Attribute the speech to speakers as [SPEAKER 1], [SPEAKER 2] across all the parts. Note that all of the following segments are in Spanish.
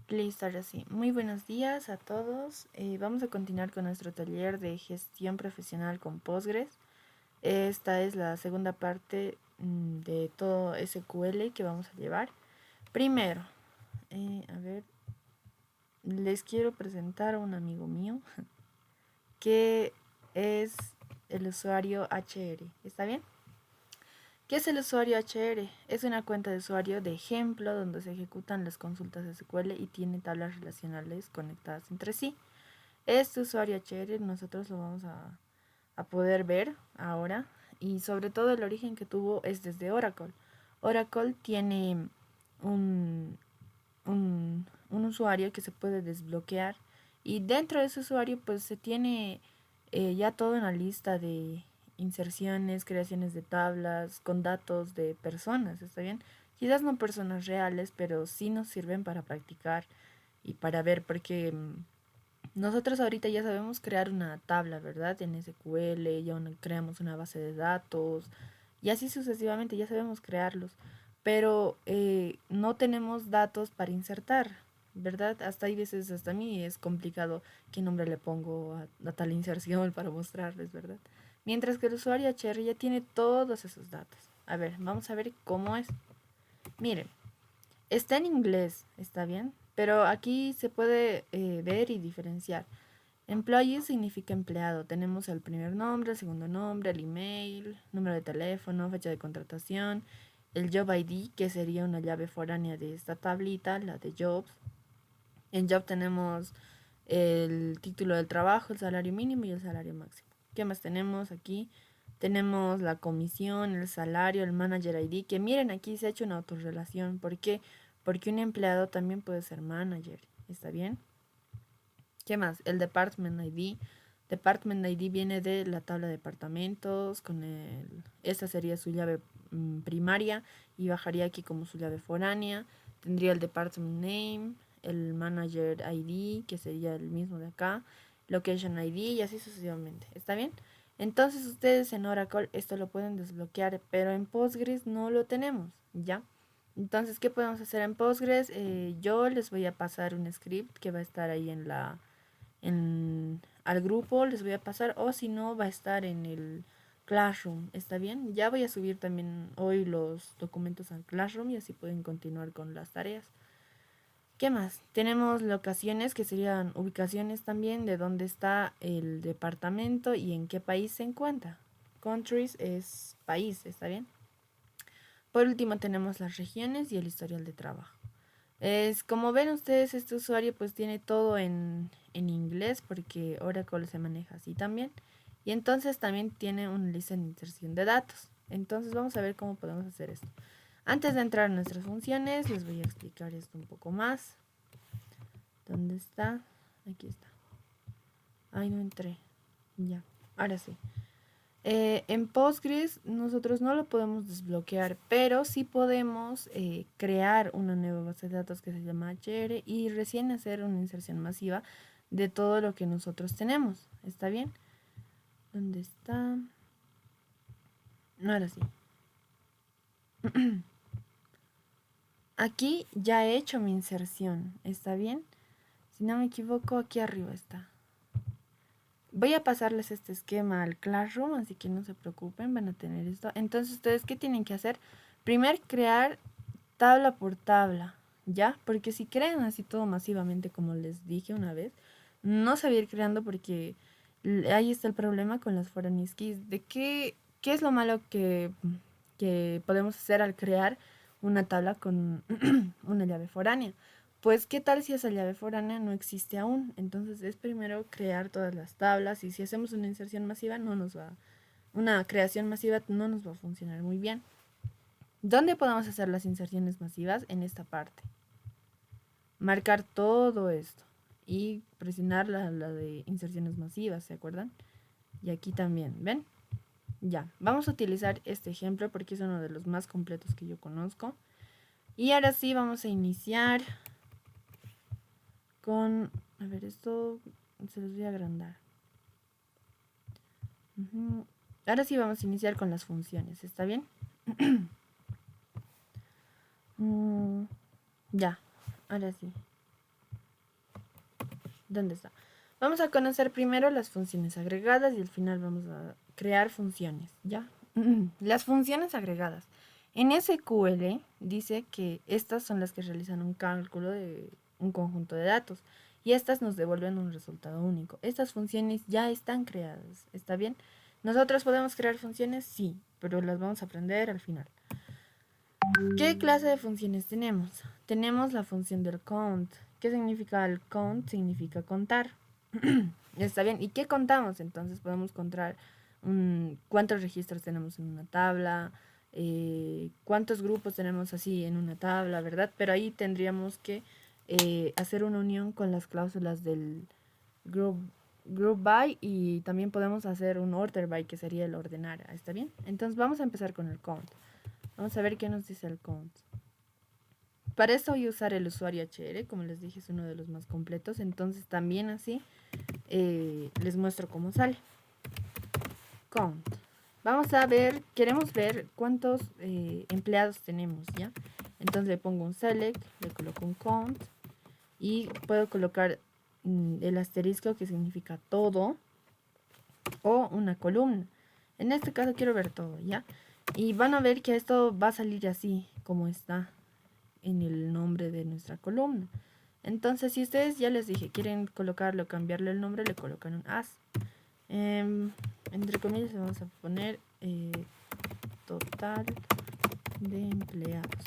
[SPEAKER 1] Listo, ahora sí. Muy buenos días a todos. Vamos a continuar con nuestro taller de gestión profesional con Postgres. Esta es la segunda parte de todo SQL que vamos a llevar. Primero, a ver, les quiero presentar a un amigo mío que es el usuario HR. ¿Está bien? ¿Qué es el usuario HR? Es una cuenta de usuario de ejemplo donde se ejecutan las consultas SQL y tiene tablas relacionales conectadas entre sí. Este usuario HR nosotros lo vamos a poder ver ahora y sobre todo el origen que tuvo es desde Oracle. Oracle tiene un, un usuario que se puede desbloquear y dentro de ese usuario pues se tiene ya toda una lista de inserciones, creaciones de tablas con datos de personas, ¿está bien? Quizás no personas reales, pero sí nos sirven para practicar y para ver, porque nosotros ahorita ya sabemos crear una tabla, ¿verdad? En SQL, creamos una base de datos y así sucesivamente, ya sabemos crearlos, pero no tenemos datos para insertar, ¿verdad? Hasta hay veces, hasta a mí es complicado qué nombre le pongo a tal inserción para mostrarles, ¿verdad? Mientras que el usuario HR ya tiene todos esos datos. A ver, vamos a ver cómo es. Miren, está en inglés, ¿está bien? Pero aquí se puede ver y diferenciar. Employee significa empleado. Tenemos el primer nombre, el segundo nombre, el email, número de teléfono, fecha de contratación, el job ID, que sería una llave foránea de esta tablita, la de jobs. En job tenemos el título del trabajo, el salario mínimo y el salario máximo. ¿Qué más tenemos aquí? Tenemos la comisión, el salario, el manager ID, que miren, aquí se ha hecho una autorrelación. ¿Por qué? Porque un empleado también puede ser manager. ¿Está bien? ¿Qué más? El Department ID. Department ID viene de la tabla de departamentos. Esta sería su llave primaria y bajaría aquí como su llave foránea. Tendría el Department Name, el Manager ID, que sería el mismo de acá, Location ID y así sucesivamente. ¿Está bien? Entonces ustedes en Oracle esto lo pueden desbloquear, pero en Postgres no lo tenemos, ¿ya? Entonces, ¿qué podemos hacer en Postgres? Yo les voy a pasar un script que va a estar ahí al grupo, les voy a pasar, o si no, va a estar en el Classroom, ¿está bien? Ya voy a subir también hoy los documentos al Classroom y así pueden continuar con las tareas. ¿Qué más? Tenemos locaciones que serían ubicaciones también de dónde está el departamento y en qué país se encuentra. Countries es país, ¿está bien? Por último tenemos las regiones y el historial de trabajo. Es como ven ustedes, este usuario pues tiene todo en inglés porque Oracle se maneja así también. Y entonces también tiene una lista de inserción de datos. Entonces vamos a ver cómo podemos hacer esto. Antes de entrar a nuestras funciones, les voy a explicar esto un poco más. ¿Dónde está? Aquí está. Ay, no entré. Ya, ahora sí. En Postgres nosotros no lo podemos desbloquear, pero sí podemos crear una nueva base de datos que se llama HR y recién hacer una inserción masiva de todo lo que nosotros tenemos. ¿Está bien? ¿Dónde está? No era así. Aquí ya he hecho mi inserción. ¿Está bien? Si no me equivoco, aquí arriba está. Voy a pasarles este esquema al Classroom, así que no se preocupen, van a tener esto. Entonces, ¿ustedes qué tienen que hacer? Primero, crear tabla por tabla, ¿ya? Porque si crean así todo masivamente, como les dije una vez, no se va a ir creando porque ahí está el problema con las foreign keys. ¿Qué es lo malo que podemos hacer al crear una tabla con una llave foránea? Pues, ¿qué tal si esa llave foránea no existe aún? Entonces es primero crear todas las tablas y si hacemos una inserción masiva una creación masiva no nos va a funcionar muy bien. ¿Dónde podemos hacer las inserciones masivas? En esta parte. Marcar todo esto y presionar la de inserciones masivas, ¿se acuerdan? Y aquí también, ¿ven? Ya, vamos a utilizar este ejemplo porque es uno de los más completos que yo conozco. Y ahora sí vamos a iniciar con... A ver, esto se los voy a agrandar. Ahora sí vamos a iniciar con las funciones, ¿está bien? Ya, ahora sí. ¿Dónde está? Vamos a conocer primero las funciones agregadas y al final vamos a crear funciones, ¿ya? Las funciones agregadas. En SQL dice que estas son las que realizan un cálculo de un conjunto de datos y estas nos devuelven un resultado único. Estas funciones ya están creadas, ¿está bien? ¿Nosotros podemos crear funciones? Sí, pero las vamos a aprender al final. ¿Qué clase de funciones tenemos? Tenemos la función del count. ¿Qué significa el count? Significa contar. Está bien. ¿Y qué contamos? Entonces podemos contar cuántos registros tenemos en una tabla, cuántos grupos tenemos así en una tabla, ¿verdad? Pero ahí tendríamos que hacer una unión con las cláusulas del group by y también podemos hacer un order by, que sería el ordenar. ¿Está bien? Entonces vamos a empezar con el count. Vamos a ver qué nos dice el count. Para eso voy a usar el usuario HR, como les dije, es uno de los más completos. Entonces también así les muestro cómo sale. Count. Vamos a ver, queremos ver cuántos empleados tenemos, ¿ya? Entonces le pongo un select, le coloco un count y puedo colocar el asterisco, que significa todo, o una columna. En este caso quiero ver todo, ¿ya? Y van a ver que esto va a salir así como está en el nombre de nuestra columna. Entonces, si ustedes, ya les dije, quieren colocarlo, cambiarle el nombre, le colocan un as. Entre comillas vamos a poner total de empleados.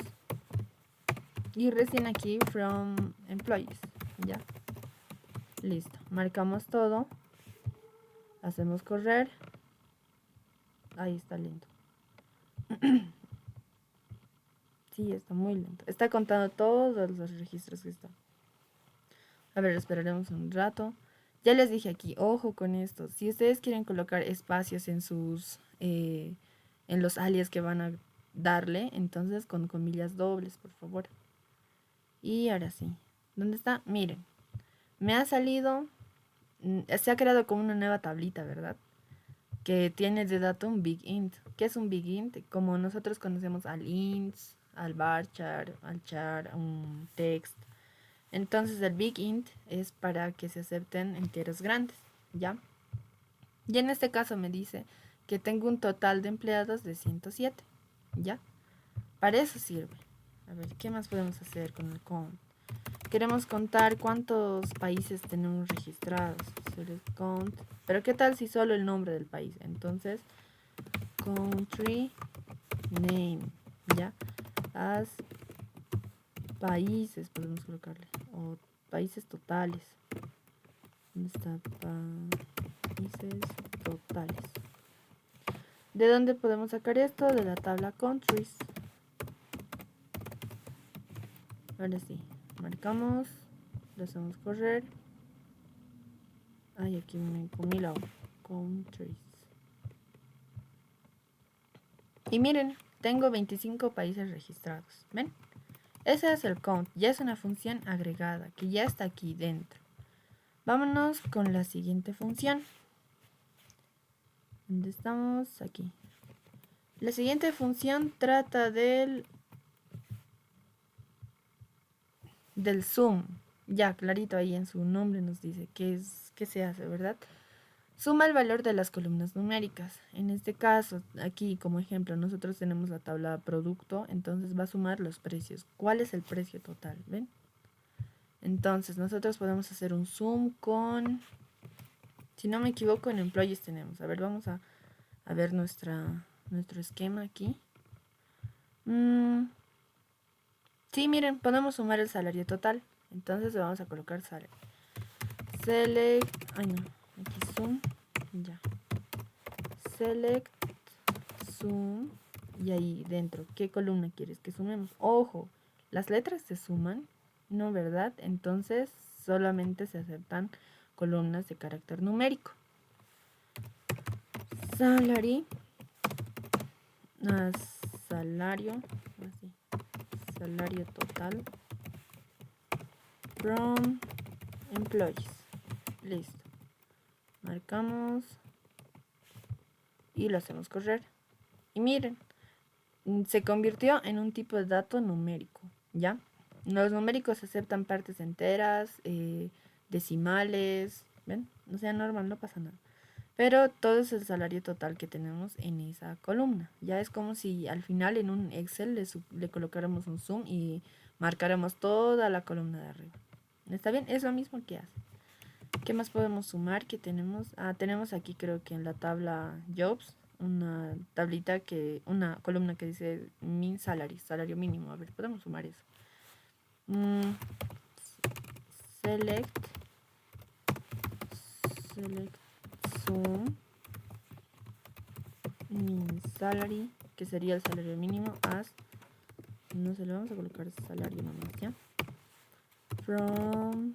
[SPEAKER 1] Y recién aquí from employees, ya. Listo. Marcamos todo. Hacemos correr. Ahí está lento. Sí, está muy lento. Está contando todos los registros que están. A ver, esperaremos un rato. Ya les dije aquí, ojo con esto. Si ustedes quieren colocar espacios en sus, en los alias que van a darle, entonces con comillas dobles, por favor. Y ahora sí. ¿Dónde está? Miren. Me ha salido, se ha creado como una nueva tablita, ¿verdad? Que tiene de dato un big int. ¿Qué es un big int? Como nosotros conocemos al int, al varchar, al char, un text. Entonces el big int es para que se acepten enteros grandes, ¿ya? Y en este caso me dice que tengo un total de empleados de 107, ¿ya? Para eso sirve. A ver, ¿qué más podemos hacer con el count? Queremos contar cuántos países tenemos registrados. Select count. Pero ¿qué tal si solo el nombre del país? Entonces, country name, ¿ya? As países podemos colocarle. O países totales. ¿Dónde está? Países totales. ¿De dónde podemos sacar esto? De la tabla countries. Ahora sí, marcamos, lo hacemos correr. Ay, aquí me comí la countries. Y miren, tengo 25 países registrados. ¿Ven? Ese es el count, ya es una función agregada que ya está aquí dentro. Vámonos con la siguiente función. ¿Dónde estamos? Aquí. La siguiente función trata del zoom. Ya, clarito ahí en su nombre nos dice qué se hace, ¿verdad? Suma el valor de las columnas numéricas. En este caso, aquí como ejemplo, nosotros tenemos la tabla producto, entonces va a sumar los precios. ¿Cuál es el precio total? ¿Ven? Entonces, nosotros podemos hacer un zoom con, si no me equivoco, en employees tenemos. A ver, vamos a ver nuestro esquema aquí. Sí, miren, podemos sumar el salario total. Entonces, vamos a colocar salario. Select, ay no, aquí zoom, ya. Select, zoom, y ahí dentro, ¿qué columna quieres que sumemos? Ojo, las letras se suman, ¿no, verdad? Entonces solamente se aceptan columnas de carácter numérico. Salary, salario, así, salario total from employees. Listo. Marcamos y lo hacemos correr. Y miren, se convirtió en un tipo de dato numérico, ¿ya? Los numéricos aceptan partes enteras, decimales, ¿ven? O sea, normal, no pasa nada. Pero todo es el salario total que tenemos en esa columna. Ya es como si al final en un Excel le colocáramos un zoom y marcáramos toda la columna de arriba. ¿Está bien? Es lo mismo que hace. ¿Qué más podemos sumar? Que tenemos? Tenemos aquí creo que en la tabla Jobs una tablita una columna que dice min salary, salario mínimo. A ver, podemos sumar eso. Select sum min salary, que sería el salario mínimo, no se le vamos a colocar salario nomás, ¿ya? From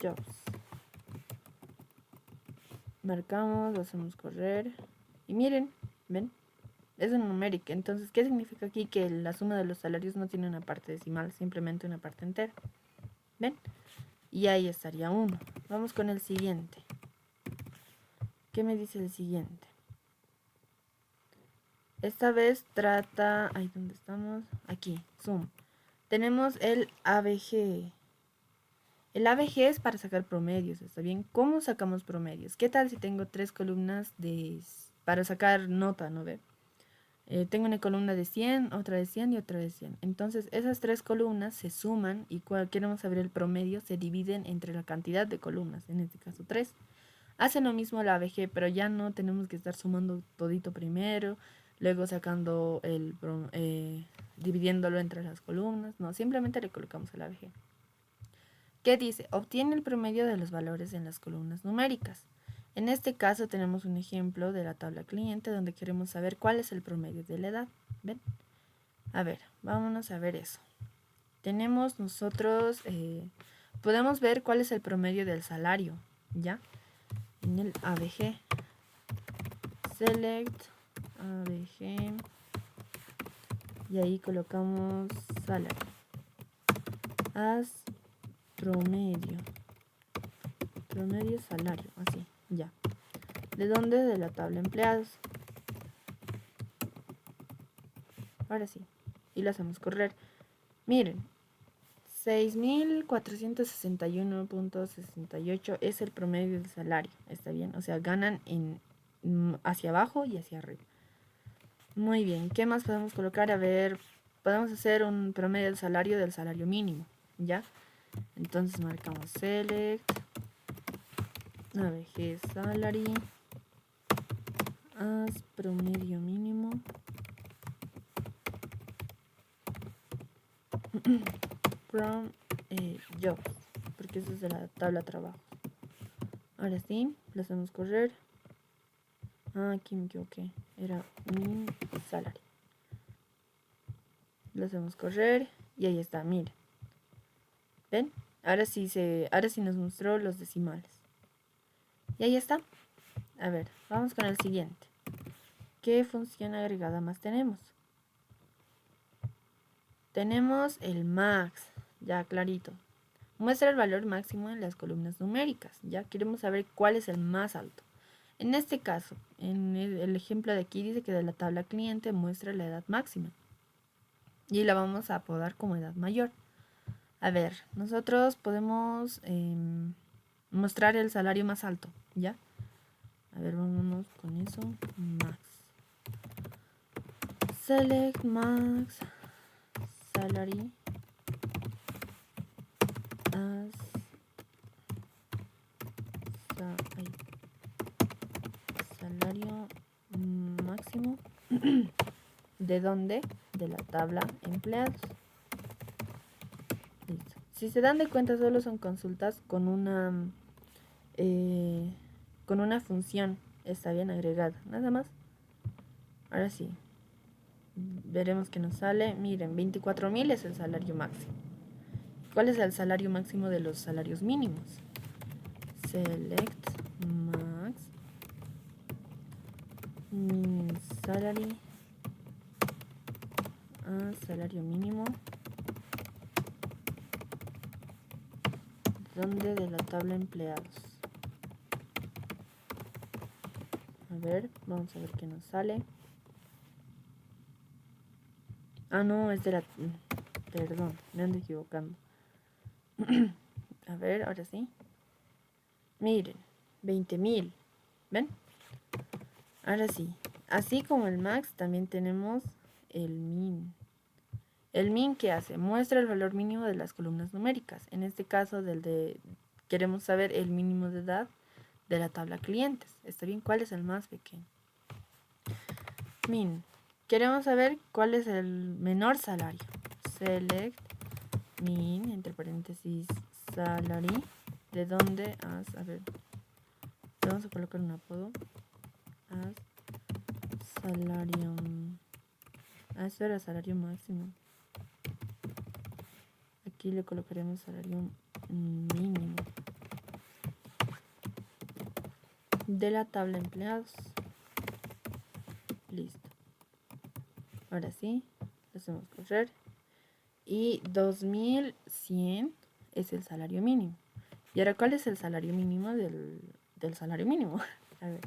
[SPEAKER 1] jobs. Marcamos, lo hacemos correr. Y miren, ¿ven? Es un numérico. Entonces, ¿qué significa aquí? Que la suma de los salarios no tiene una parte decimal, simplemente una parte entera. ¿Ven? Y ahí estaría 1. Vamos con el siguiente. ¿Qué me dice el siguiente? Esta vez trata... Ahí, ¿dónde estamos? Aquí, zoom. Tenemos el ABG. El ABG es para sacar promedios, ¿está bien? ¿Cómo sacamos promedios? ¿Qué tal si tengo 3 columnas para sacar nota, ¿no ve? Tengo una columna de 100, otra de 100 y otra de 100. Entonces, esas 3 columnas se suman y cuando queremos saber el promedio, se dividen entre la cantidad de columnas, en este caso 3. Hace lo mismo la ABG, pero ya no tenemos que estar sumando todito primero, luego sacando dividiéndolo entre las columnas. No, simplemente le colocamos el ABG. ¿Qué dice? Obtiene el promedio de los valores en las columnas numéricas. En este caso tenemos un ejemplo de la tabla cliente donde queremos saber cuál es el promedio de la edad. ¿Ven? A ver, vámonos a ver eso. Tenemos nosotros, podemos ver cuál es el promedio del salario, ¿ya? En el ABG. Select ABG. Y ahí colocamos salario. As promedio. Promedio salario, así, ya. ¿De dónde? De la tabla empleados. Ahora sí. Y lo hacemos correr. Miren, 6.461.68 es el promedio del salario. ¿Está bien? O sea, ganan hacia abajo y hacia arriba. Muy bien. ¿Qué más podemos colocar? A ver, podemos hacer un promedio del salario mínimo. ¿Ya? Entonces marcamos select ABG salary as promedio mínimo from jobs, porque eso es de la tabla trabajo. Ahora sí, lo hacemos correr. Aquí me equivoqué, era min salary. Lo hacemos correr y ahí está, miren. ¿Ven? Ahora sí nos mostró los decimales. Y ahí está. A ver, vamos con el siguiente. ¿Qué función agregada más tenemos? Tenemos el max, ya clarito. Muestra el valor máximo en las columnas numéricas. Ya queremos saber cuál es el más alto. En este caso, en el ejemplo de aquí dice que de la tabla cliente muestra la edad máxima. Y la vamos a apodar como edad mayor. A ver, nosotros podemos mostrar el salario más alto, ¿ya? A ver, vámonos con eso. Max. Select max salary as salario máximo. ¿De dónde? De la tabla empleados. Listo. Si se dan de cuenta, solo son consultas con una función, está bien agregada, nada más. Ahora sí, veremos que nos sale. Miren, 24.000 es el salario máximo. ¿Cuál es el salario máximo de los salarios mínimos? Select max min salary a salario mínimo. ¿Dónde? De la tabla empleados. A ver, vamos a ver qué nos sale. No, es de la... Perdón, me ando equivocando. A ver, ahora sí. Miren, 20.000. ¿Ven? Ahora sí. Así como el max, también tenemos el min. El min, ¿qué hace? Muestra el valor mínimo de las columnas numéricas. En este caso, queremos saber el mínimo de edad de la tabla clientes. ¿Está bien? ¿Cuál es el más pequeño? Min. Queremos saber cuál es el menor salario. Select min, entre paréntesis, salary. ¿De dónde? A ver, vamos a colocar un apodo. Salario. Esto era salario máximo. Aquí le colocaremos salario mínimo de la tabla empleados. Listo. Ahora sí, lo hacemos correr. Y 2100 es el salario mínimo. ¿Y ahora cuál es el salario mínimo del salario mínimo? A ver.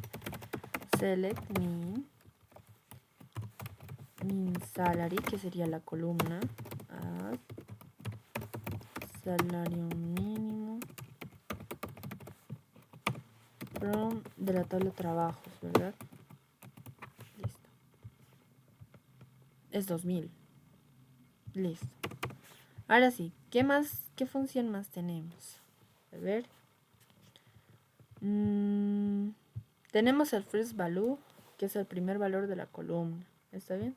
[SPEAKER 1] Select min salary, que sería la columna. Salario mínimo from de la tabla de trabajos, ¿verdad? Listo. Es 2000. Listo. Ahora sí, ¿qué más? ¿Qué función más tenemos? A ver. Tenemos el first value, que es el primer valor de la columna. ¿Está bien?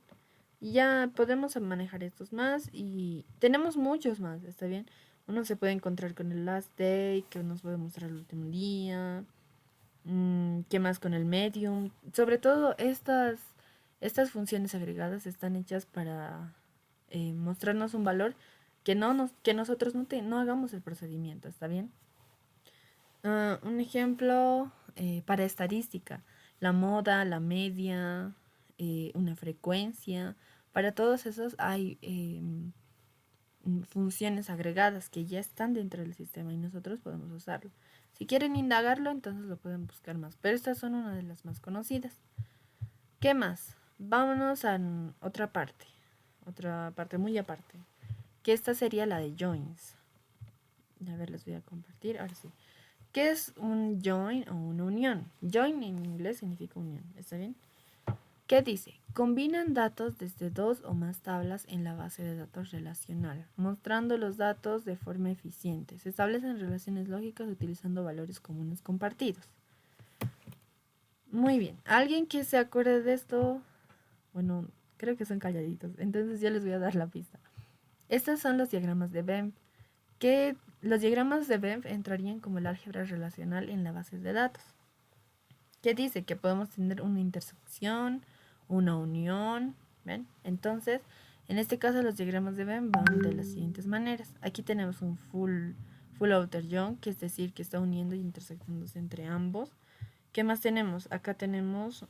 [SPEAKER 1] Y ya podemos manejar estos más y tenemos muchos más. ¿Está bien? Uno se puede encontrar con el last day, que nos puede mostrar el último día. ¿Qué más con el medium? Sobre todo estas funciones agregadas están hechas para mostrarnos un valor que nosotros no hagamos el procedimiento, ¿está bien? Un ejemplo para estadística, la moda, la media, una frecuencia. Para todos esos hay funciones agregadas que ya están dentro del sistema y nosotros podemos usarlo. Si quieren indagarlo, entonces lo pueden buscar más, pero estas son una de las más conocidas. ¿Qué más? Vámonos a otra parte muy aparte, que esta sería la de joins. A ver, les voy a compartir, ahora sí. ¿Qué es un join o una unión? Join en inglés significa unión, ¿está bien? ¿Qué dice? Combinan datos desde dos o más tablas en la base de datos relacional, mostrando los datos de forma eficiente. Se establecen relaciones lógicas utilizando valores comunes compartidos. Muy bien. ¿Alguien que se acuerde de esto? Bueno, creo que son calladitos, entonces yo les voy a dar la pista. Estos son los diagramas de Venn, que los diagramas de Venn entrarían como el álgebra relacional en la base de datos. ¿Qué dice? Que podemos tener una intersección, una unión, ¿ven? Entonces, en este caso los diagramas de Venn van de las siguientes maneras. Aquí tenemos un full outer join, que es decir, que está uniendo y intersectándose entre ambos. ¿Qué más tenemos? Acá tenemos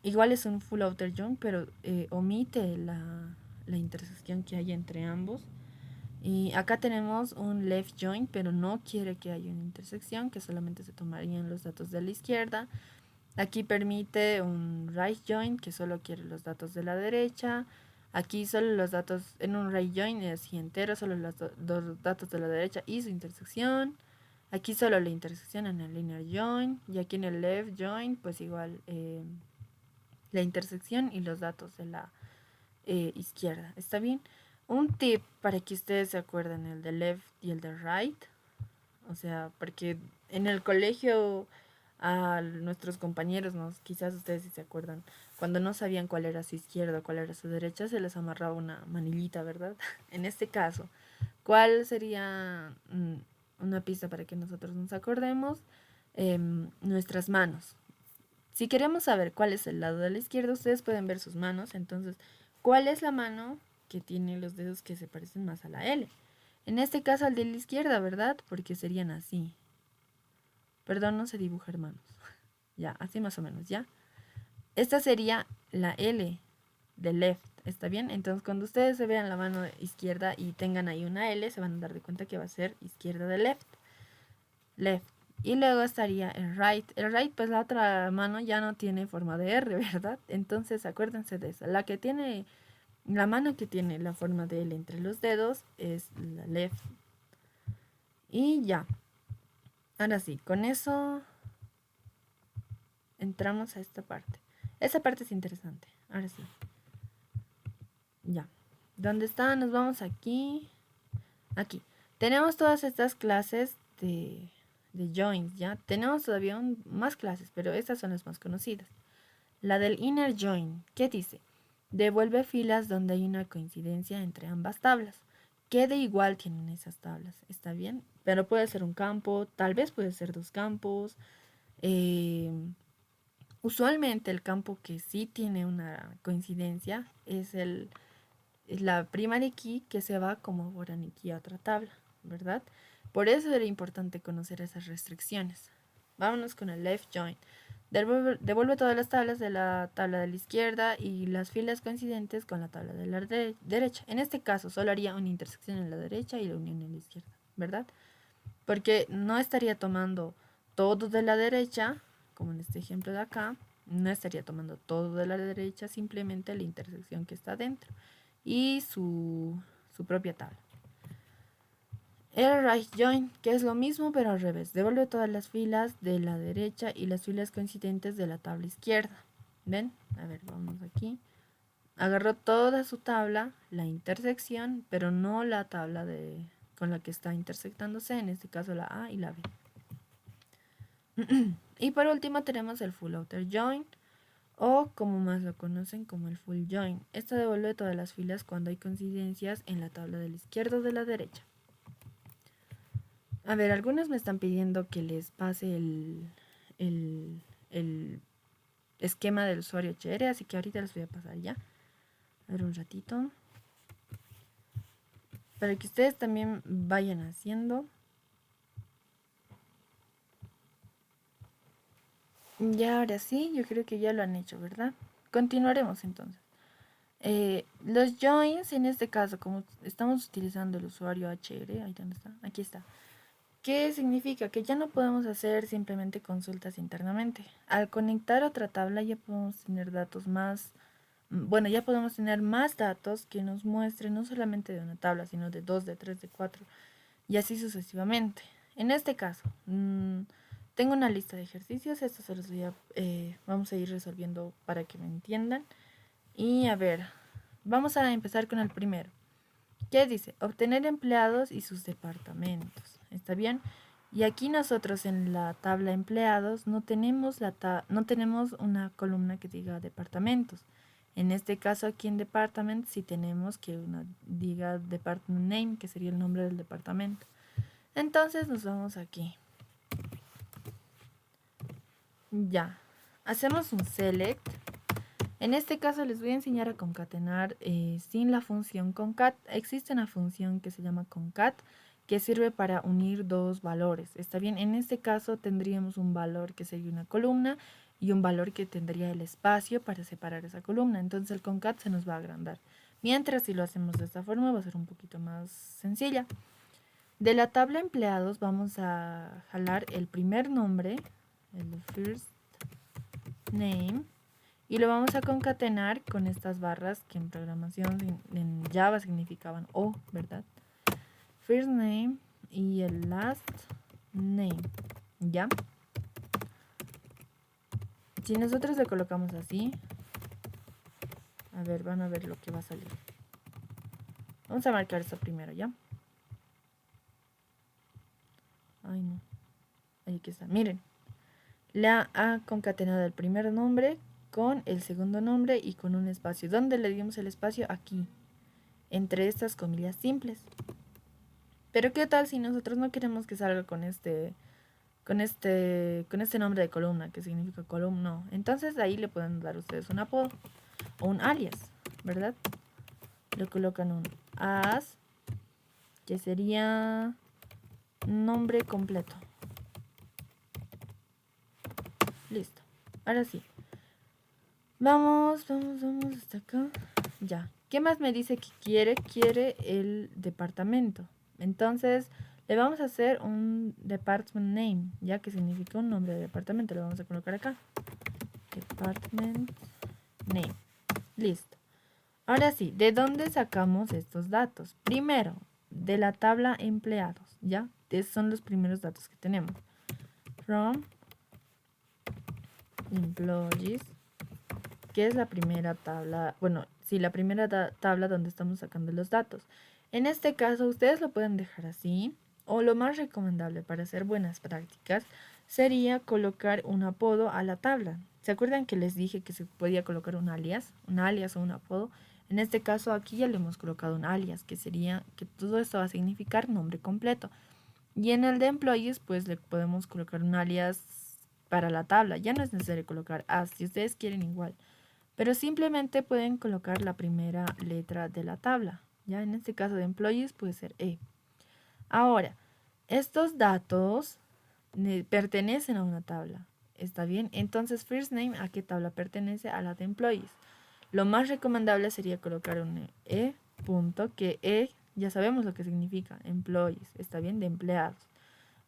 [SPEAKER 1] igual es un full outer join, pero omite la intersección que hay entre ambos. Y acá tenemos un left join, pero no quiere que haya una intersección, que solamente se tomarían los datos de la izquierda. Aquí permite un right join, que solo quiere los datos de la derecha. Aquí solo los datos, en un right join es así entero, solo los dos datos de la derecha y su intersección. Aquí solo la intersección en el linear join. Y aquí en el left join, pues igual la intersección y los datos de la izquierda. ¿Está bien? Un tip para que ustedes se acuerden el de left y el de right. O sea, porque en el colegio a nuestros compañeros, quizás ustedes sí se acuerdan, cuando no sabían cuál era su izquierda, cuál era su derecha, se les amarraba una manillita, ¿verdad? En este caso, ¿cuál sería una pista para que nosotros nos acordemos? Nuestras manos. Si queremos saber cuál es el lado de la izquierda, ustedes pueden ver sus manos. Entonces, ¿cuál es la mano que tiene los dedos que se parecen más a la L? En este caso al de la izquierda, ¿verdad? Porque serían así. Perdón, no sé dibujar manos. Ya, así más o menos, ¿ya? Esta sería la L de left, ¿está bien? Entonces, cuando ustedes se vean la mano izquierda y tengan ahí una L, se van a dar de cuenta que va a ser izquierda de left. Left. Y luego estaría el right. El right, pues la otra mano ya no tiene forma de R, ¿verdad? Entonces, acuérdense de eso. La que tiene La mano que tiene la forma de L entre los dedos es la left. Y ya. Ahora sí, con eso entramos a esta parte. Esa parte es interesante. Ahora sí. Ya. ¿Dónde está? Nos vamos aquí. Aquí. Tenemos todas estas clases de joins, ¿ya? Tenemos todavía más clases, pero estas son las más conocidas. La del inner join, ¿qué dice? Devuelve filas donde hay una coincidencia entre ambas tablas. ¿Qué de igual tienen esas tablas? ¿Está bien? Pero puede ser un campo, tal vez puede ser dos campos. Usualmente el campo que sí tiene una coincidencia es la primary key que se va como foreign key a otra tabla, ¿verdad? Por eso era importante conocer esas restricciones. Vámonos con el left join. Devuelve todas las tablas de la tabla de la izquierda y las filas coincidentes con la tabla de la derecha. En este caso solo haría una intersección en la derecha y la unión en la izquierda, ¿verdad? Porque no estaría tomando todo de la derecha, como en este ejemplo de acá, no estaría tomando todo de la derecha, simplemente la intersección que está dentro y su propia tabla. El right join, que es lo mismo pero al revés, devuelve todas las filas de la derecha y las filas coincidentes de la tabla izquierda. ¿Ven? A ver, vamos aquí. Agarró toda su tabla, la intersección, pero no la tabla con la que está intersectándose, en este caso la A y la B. Y por último tenemos el full outer join, o como más lo conocen como el full join. Esto devuelve todas las filas cuando hay coincidencias en la tabla de la izquierda o de la derecha. A ver, algunos me están pidiendo que les pase el esquema del usuario HR, así que ahorita les voy a pasar ya. A ver un ratito. Para que ustedes también vayan haciendo. Ya ahora sí, yo creo que ya lo han hecho, ¿verdad? Continuaremos entonces. Los joins, en este caso, como estamos utilizando el usuario HR, ahí donde está, aquí está. ¿Qué significa? Que ya no podemos hacer simplemente consultas internamente. Al conectar otra tabla ya podemos tener datos más, bueno, ya podemos tener más datos que nos muestren no solamente de una tabla, sino de 2, de 3, de 4 y así sucesivamente. En este caso, tengo una lista de ejercicios, estos se los vamos a ir resolviendo para que me entiendan. Y a ver, vamos a empezar con el primero. ¿Qué dice? Obtener empleados y sus departamentos. ¿Está bien? Y aquí nosotros en la tabla empleados no tenemos, no tenemos una columna que diga departamentos. En este caso aquí en department sí tenemos que una diga department name, que sería el nombre del departamento. Entonces nos vamos aquí. Ya. Hacemos un select. En este caso les voy a enseñar a concatenar sin la función concat. Existe una función que se llama concat que sirve para unir dos valores. ¿Está bien? En este caso tendríamos un valor que sería una columna y un valor que tendría el espacio para separar esa columna. Entonces el concat se nos va a agrandar. Mientras si lo hacemos de esta forma va a ser un poquito más sencilla. De la tabla empleados vamos a jalar el primer nombre, el first name, y lo vamos a concatenar con estas barras que en programación en Java significaban O, ¿verdad? First name y el last name, ¿ya? Si nosotros le colocamos así, a ver, van a ver lo que va a salir. Vamos a marcar esto primero, ¿ya? Ay, no. Ahí que está. Miren. Le ha concatenado el primer nombre con el segundo nombre y con un espacio. ¿Dónde le dimos el espacio? Aquí. Entre estas comillas simples. Pero ¿qué tal si nosotros no queremos que salga con este nombre de columna, que significa columna? No. Entonces ahí le pueden dar ustedes un apodo o un alias, ¿verdad? Le colocan un as, que sería nombre completo. Listo. Ahora sí. Vamos hasta acá. Ya. ¿Qué más me dice que quiere? Quiere el departamento. Entonces, le vamos a hacer un department name, ya que significa un nombre de departamento. Lo vamos a colocar acá. Department name. Listo. Ahora sí, ¿de dónde sacamos estos datos? Primero, de la tabla empleados, ¿ya? Esos son los primeros datos que tenemos. From employees, que es la primera tabla, bueno, sí, la primera tabla donde estamos sacando los datos. En este caso, ustedes lo pueden dejar así, o lo más recomendable para hacer buenas prácticas sería colocar un apodo a la tabla. ¿Se acuerdan que les dije que se podía colocar un alias o un apodo? En este caso aquí ya le hemos colocado un alias, que sería que todo esto va a significar nombre completo. Y en el de employees, pues le podemos colocar un alias para la tabla. Ya no es necesario colocar as, si ustedes quieren igual. Pero simplemente pueden colocar la primera letra de la tabla. Ya en este caso de employees puede ser E. Ahora, estos datos pertenecen a una tabla. ¿Está bien? Entonces, first name, ¿a qué tabla pertenece? A la de employees. Lo más recomendable sería colocar un E, punto, que E ya sabemos lo que significa, employees, ¿está bien? De empleados.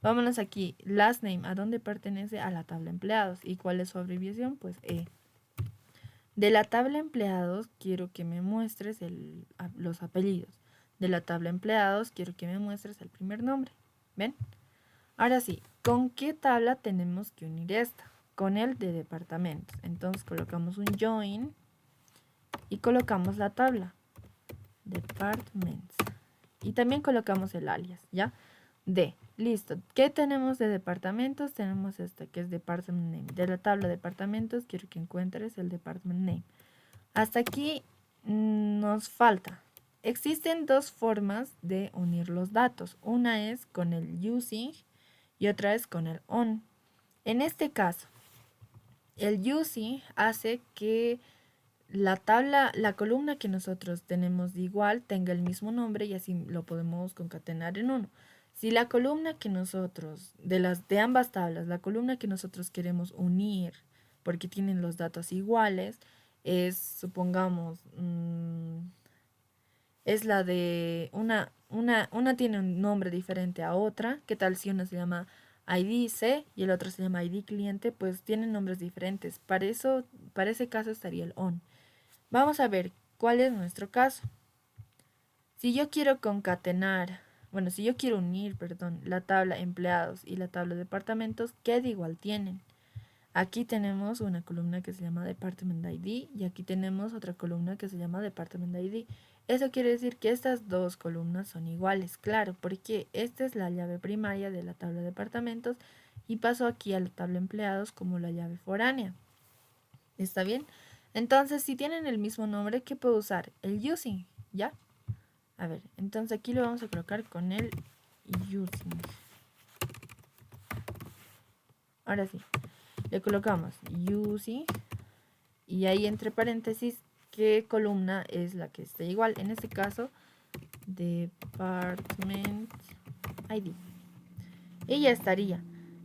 [SPEAKER 1] Vámonos aquí, last name, ¿a dónde pertenece? A la tabla empleados. ¿Y cuál es su abreviación? Pues E. De la tabla empleados quiero que me muestres los apellidos. De la tabla empleados quiero que me muestres el primer nombre. ¿Ven? Ahora sí, ¿con qué tabla tenemos que unir esta? Con el de departamentos. Entonces colocamos un join y colocamos la tabla. Departments. Y también colocamos el alias, ¿ya? Listo. ¿Qué tenemos de departamentos? Tenemos este que es department name. De la tabla de departamentos quiero que encuentres el department name. Hasta aquí nos falta. Existen dos formas de unir los datos. Una es con el using y otra es con el on. En este caso, el using hace que la columna que nosotros tenemos de igual tenga el mismo nombre y así lo podemos concatenar en uno. Si la columna que nosotros, de ambas tablas, la columna que nosotros queremos unir, porque tienen los datos iguales, es, supongamos, es la de una tiene un nombre diferente a otra. ¿Qué tal si una se llama ID C y el otro se llama ID cliente? Pues tienen nombres diferentes. Para ese caso estaría el on. Vamos a ver cuál es nuestro caso. Si yo quiero concatenar, bueno, si yo quiero unir, perdón, la tabla empleados y la tabla departamentos, ¿qué de igual tienen? Aquí tenemos una columna que se llama Department ID y aquí tenemos otra columna que se llama Department ID. Eso quiere decir que estas dos columnas son iguales, claro, porque esta es la llave primaria de la tabla de departamentos y paso aquí a la tabla empleados como la llave foránea. ¿Está bien? Entonces, si tienen el mismo nombre, ¿qué puedo usar? El using, ¿ya? A ver, entonces aquí lo vamos a colocar con el using. Ahora sí, le colocamos using y ahí entre paréntesis qué columna es la que esté igual. En este caso, Department ID. Y ya estaría.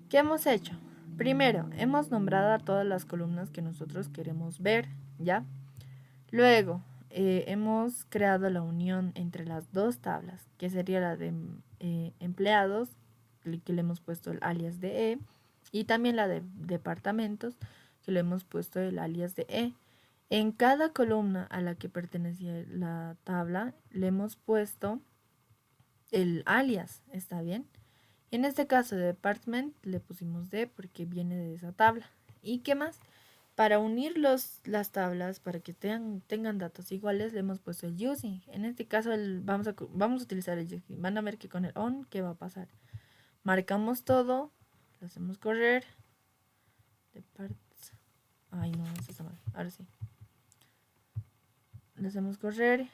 [SPEAKER 1] ¿Qué hemos hecho? Primero, hemos nombrado a todas las columnas que nosotros queremos ver, ¿ya? Luego, hemos creado la unión entre las dos tablas, que sería la de empleados, que le hemos puesto el alias de E, y también la de departamentos, que le hemos puesto el alias de E. En cada columna a la que pertenecía la tabla, le hemos puesto el alias, ¿está bien? En este caso de department le pusimos D porque viene de esa tabla. ¿Y qué más? Para unir las tablas, para que tengan datos iguales, le hemos puesto el using. En este caso vamos a utilizar el using. Van a ver que con el on, ¿qué va a pasar? Marcamos todo, lo hacemos correr. Ay, no, eso está mal. Ahora sí. Lo hacemos correr.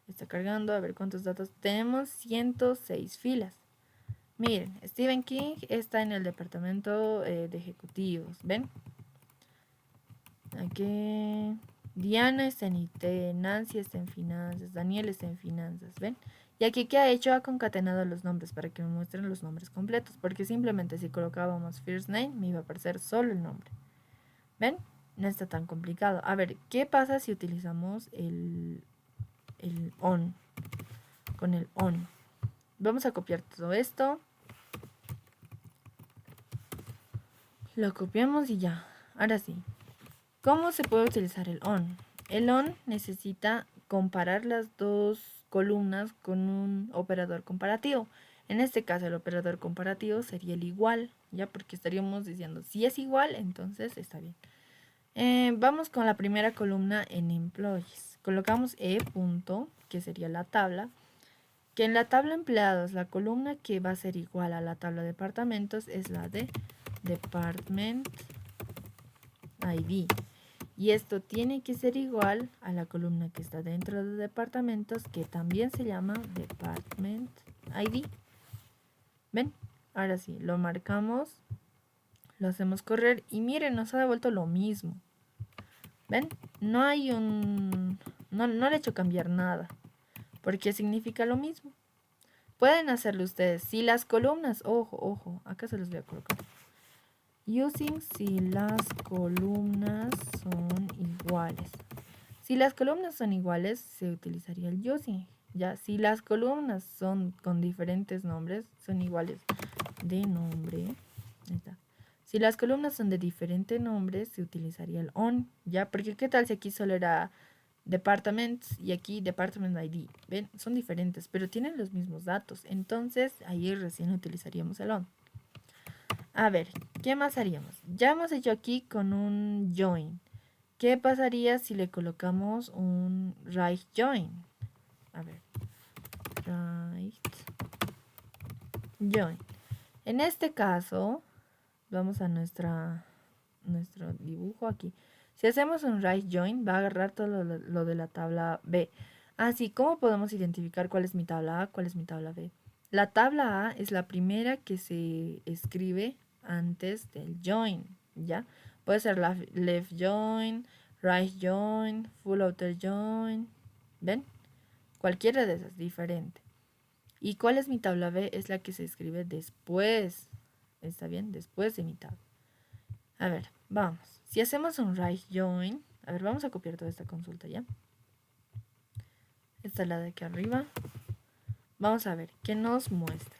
[SPEAKER 1] Está cargando, a ver cuántos datos. Tenemos 106 filas. Miren, Stephen King está en el departamento de ejecutivos, ¿ven? Aquí Diana está en IT, Nancy está en finanzas, Daniel está en finanzas, ¿ven? Y aquí, ¿qué ha hecho? Ha concatenado los nombres para que me muestren los nombres completos, porque simplemente si colocábamos first name me iba a aparecer solo el nombre. ¿Ven? No está tan complicado. A ver, ¿qué pasa si utilizamos el on? Con el on. Vamos a copiar todo esto. Lo copiamos y ya. Ahora sí. ¿Cómo se puede utilizar el on? El on necesita comparar las dos columnas con un operador comparativo. En este caso el operador comparativo sería el igual, ya, porque estaríamos diciendo si es igual, entonces está bien. Vamos con la primera columna en employees. Colocamos punto, que sería la tabla, que en la tabla empleados la columna que va a ser igual a la tabla de departamentos es la de department ID. Y esto tiene que ser igual a la columna que está dentro de departamentos, que también se llama department ID. ¿Ven? Ahora sí, lo marcamos, lo hacemos correr y miren, nos ha devuelto lo mismo. ¿Ven? No hay no le he hecho cambiar nada, porque significa lo mismo. Pueden hacerlo ustedes. Si las columnas, ojo, acá se los voy a colocar. Using si las columnas son iguales. Si las columnas son iguales, se utilizaría el using. Ya, si las columnas son con diferentes nombres, son iguales de nombre. Ahí está. Si las columnas son de diferentes nombres, se utilizaría el on. Ya, porque qué tal si aquí solo era departments y aquí department ID. ¿Ven? Son diferentes, pero tienen los mismos datos. Entonces, ahí recién utilizaríamos el on. A ver, ¿qué más haríamos? Ya hemos hecho aquí con un join. ¿Qué pasaría si le colocamos un right join? A ver, right join. En este caso, vamos a nuestro dibujo aquí. Si hacemos un right join, va a agarrar todo lo de la tabla B. Así, ¿cómo podemos identificar cuál es mi tabla A, cuál es mi tabla B? La tabla A es la primera que se escribe antes del join, ¿ya? Puede ser la left join, right join, full outer join, ¿ven? Cualquiera de esas, diferente. ¿Y cuál es mi tabla B? Es la que se escribe después, ¿está bien? Después de mi tabla. A ver, vamos. Si hacemos un right join, a ver, vamos a copiar toda esta consulta, ¿ya? Esta es la de aquí arriba. Vamos a ver, ¿qué nos muestra?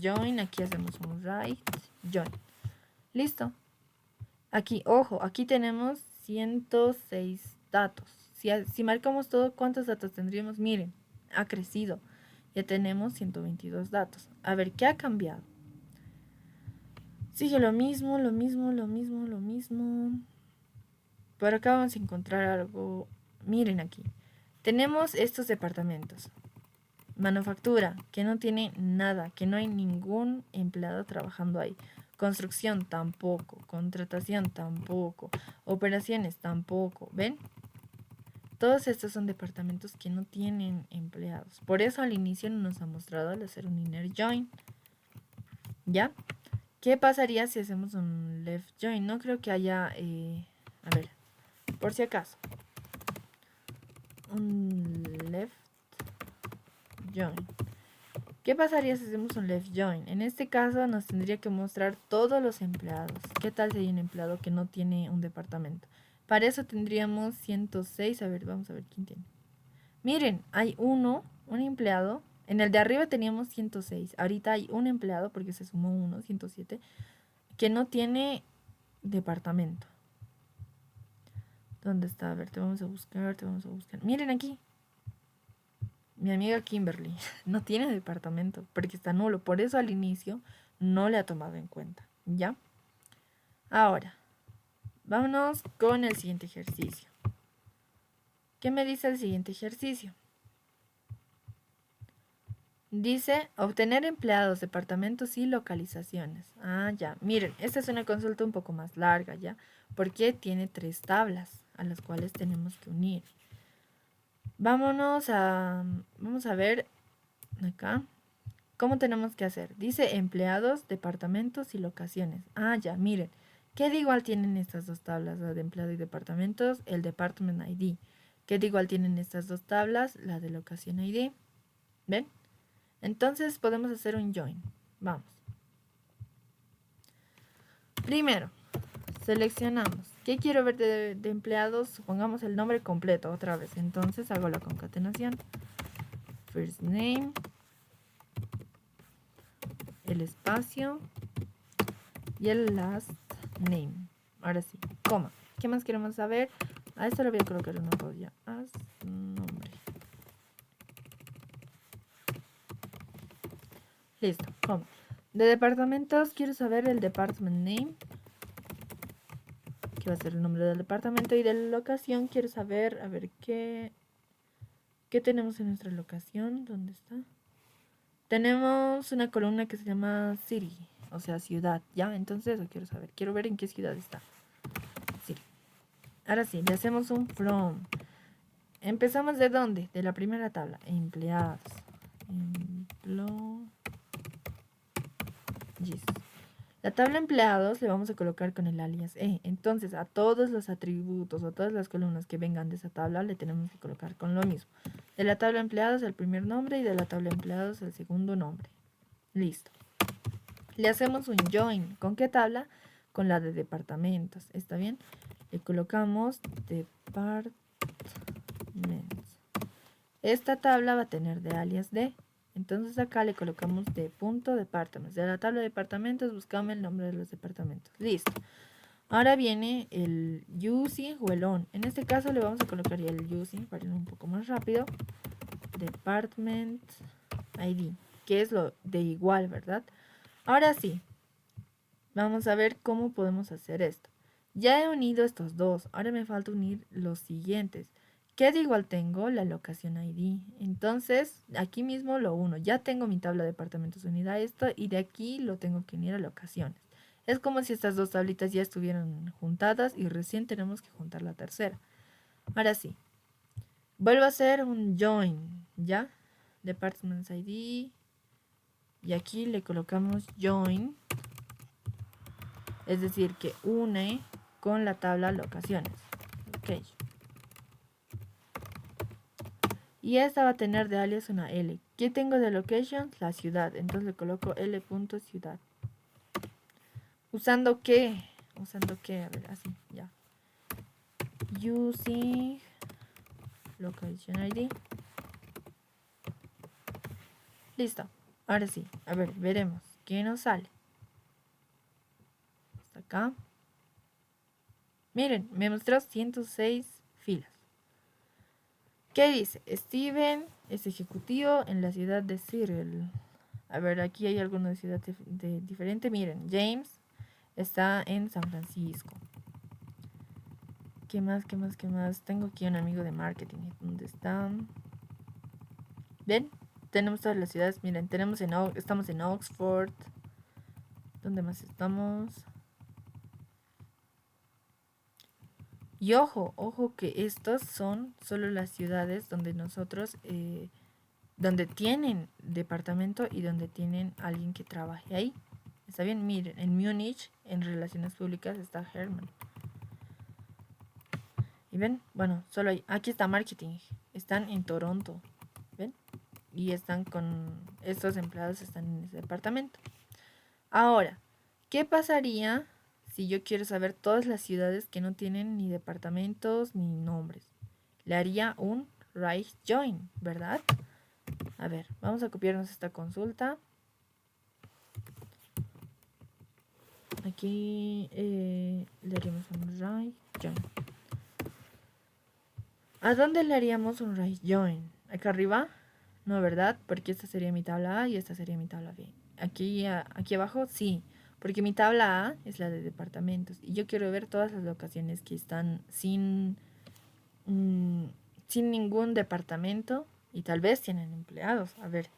[SPEAKER 1] Join, aquí hacemos un right join. Listo. Aquí, ojo, aquí tenemos 106 datos. Si marcamos todo, ¿cuántos datos tendríamos? Miren, ha crecido. Ya tenemos 122 datos. A ver, ¿qué ha cambiado? Sigue lo mismo. Por acá vamos a encontrar algo. Miren aquí. Tenemos estos departamentos. Manufactura, que no tiene nada, que no hay ningún empleado trabajando ahí. Construcción tampoco, contratación tampoco, operaciones tampoco, ¿ven? Todos estos son departamentos que no tienen empleados. Por eso al inicio no nos ha mostrado al hacer un inner join. ¿Ya? ¿Qué pasaría si hacemos un left join? No creo que haya... a ver, por si acaso. Un left join. ¿Qué pasaría si hacemos un left join? En este caso nos tendría que mostrar todos los empleados. ¿Qué tal si hay un empleado que no tiene un departamento? Para eso tendríamos 106. A ver, vamos a ver quién tiene. Miren, hay un empleado. En el de arriba teníamos 106. Ahorita hay un empleado, porque se sumó uno, 107, que no tiene departamento. ¿Dónde está? A ver, te vamos a buscar. Miren aquí. Mi amiga Kimberly no tiene departamento porque está nulo. Por eso al inicio no le ha tomado en cuenta. ¿Ya? Ahora, vámonos con el siguiente ejercicio. ¿Qué me dice el siguiente ejercicio? Dice obtener empleados, departamentos y localizaciones. Ah, ya. Miren, esta es una consulta un poco más larga, ¿ya? Porque tiene 3 tablas a las cuales tenemos que unir. Vamos a ver acá. ¿Cómo tenemos que hacer? Dice empleados, departamentos y locaciones. Ah, ya, miren. ¿Qué de igual tienen estas dos tablas? La de empleado y departamentos, el department ID. ¿Qué de igual tienen estas dos tablas? La de locación ID. ¿Ven? Entonces podemos hacer un join. Vamos. Primero, seleccionamos. ¿Qué quiero ver de empleados? Supongamos el nombre completo otra vez. Entonces hago la concatenación. First name. El espacio. Y el last name. Ahora sí, coma. ¿Qué más queremos saber? A esto le voy a colocar una joya. Listo. ¿Cómo? De departamentos quiero saber el department name, que va a ser el nombre del departamento, y de la locación quiero saber, a ver, ¿qué tenemos en nuestra locación? ¿Dónde está? Tenemos una columna que se llama City, o sea, ciudad, ¿ya? Entonces eso quiero saber. Quiero ver en qué ciudad está. City. Ahora sí, le hacemos un from. Empezamos ¿de dónde? De la primera tabla. Empleados. Employees. La tabla empleados le vamos a colocar con el alias E. Entonces, a todos los atributos o todas las columnas que vengan de esa tabla le tenemos que colocar con lo mismo. De la tabla empleados el primer nombre y de la tabla empleados el segundo nombre. Listo. Le hacemos un join. ¿Con qué tabla? Con la de departamentos. ¿Está bien? Le colocamos departmentos. Esta tabla va a tener de alias D. Entonces acá le colocamos de punto departments. De la tabla de departamentos buscamos el nombre de los departamentos. Listo. Ahora viene el using o el on. En este caso le vamos a colocar ya el using para ir un poco más rápido. Department ID, que es lo de igual, ¿verdad? Ahora sí, vamos a ver cómo podemos hacer esto. Ya he unido estos dos, ahora me falta unir los siguientes. ¿Qué de igual tengo? La locación ID. Entonces, aquí mismo lo uno. Ya tengo mi tabla de departamentos unida a esto y de aquí lo tengo que unir a locaciones. Es como si estas dos tablitas ya estuvieran juntadas y recién tenemos que juntar la tercera. Ahora sí, vuelvo a hacer un join, ¿ya? Departments ID. Y aquí le colocamos join. Es decir, que une con la tabla locaciones. Ok. Y esta va a tener de alias una L. ¿Qué tengo de location? La ciudad. Entonces le coloco L.ciudad. ¿Usando qué? ¿Usando qué? A ver, así, ya. Using location ID. Listo. Ahora sí. A ver, veremos. ¿Qué nos sale? Hasta acá. Miren, me mostró 106 filas. ¿Qué dice? Steven es ejecutivo en la ciudad de Seattle. A ver, aquí hay alguna ciudad diferente. Miren, James está en San Francisco. ¿Qué más? ¿Qué más? ¿Qué más? Tengo aquí un amigo de marketing. ¿Dónde están? ¿Ven? Tenemos todas las ciudades. Miren, estamos en Oxford. ¿Dónde más estamos? Y ojo que estas son solo las ciudades donde nosotros, donde tienen departamento y donde tienen alguien que trabaje ahí. ¿Está bien? Miren, en Múnich, en Relaciones Públicas, está Herman. ¿Y ven? Bueno, solo hay. Aquí está marketing. Están en Toronto. ¿Ven? Y están con... Estos empleados están en ese departamento. Ahora, ¿qué pasaría si yo quiero saber todas las ciudades que no tienen ni departamentos ni nombres? Le haría un right join, ¿verdad? A ver, vamos a copiarnos esta consulta. Aquí le haríamos un right join. ¿A dónde le haríamos un right join? ¿Acá arriba? No, ¿verdad? Porque esta sería mi tabla A y esta sería mi tabla B. Aquí abajo, sí. Porque mi tabla A es la de departamentos. Y yo quiero ver todas las locaciones que están sin ningún departamento. Y tal vez tienen empleados. A ver,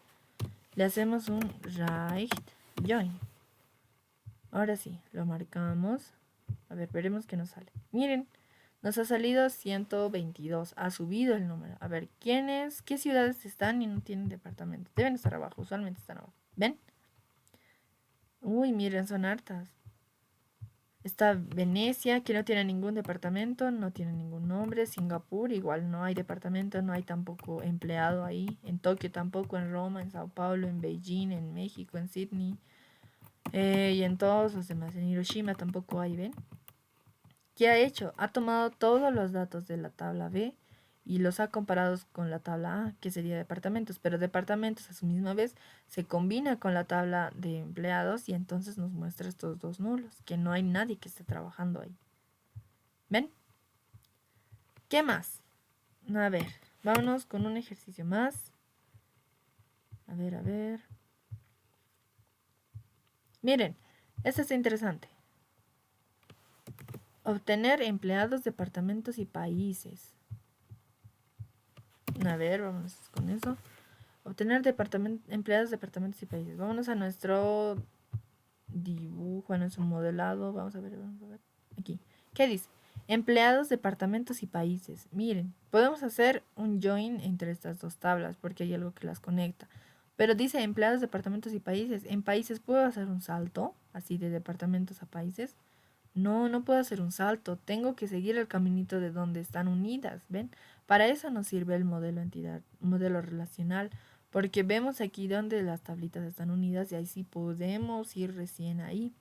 [SPEAKER 1] le hacemos un right join. Ahora sí, lo marcamos. A ver, veremos qué nos sale. Miren, nos ha salido 122. Ha subido el número. A ver, ¿qué ciudades están y no tienen departamentos? Deben estar abajo. Usualmente están abajo. ¿Ven? Uy, miren, son hartas. Está Venecia, que no tiene ningún departamento, no tiene ningún nombre. Singapur, igual no hay departamento, no hay tampoco empleado ahí. En Tokio tampoco, en Roma, en Sao Paulo, en Beijing, en México, en Sydney. Y en todos los demás. En Hiroshima tampoco hay, ¿ven? ¿Qué ha hecho? Ha tomado todos los datos de la tabla B y los ha comparado con la tabla A, que sería departamentos, pero departamentos a su misma vez se combina con la tabla de empleados y entonces nos muestra estos dos nulos, que no hay nadie que esté trabajando ahí. ¿Ven? ¿Qué más? A ver, vámonos con un ejercicio más. A ver. Miren, este es interesante. Obtener empleados, departamentos y países. A ver, vamos con eso. Obtener empleados, departamentos y países. Vámonos a nuestro dibujo, a nuestro modelado. Vamos a ver. Aquí. ¿Qué dice? Empleados, departamentos y países. Miren, podemos hacer un join entre estas dos tablas porque hay algo que las conecta. Pero dice empleados, departamentos y países. En países puedo hacer un salto, así de departamentos a países. No, no puedo hacer un salto. Tengo que seguir el caminito de donde están unidas, ¿ven? Para eso nos sirve el modelo entidad, modelo relacional, porque vemos aquí donde las tablitas están unidas y ahí sí podemos ir recién ahí.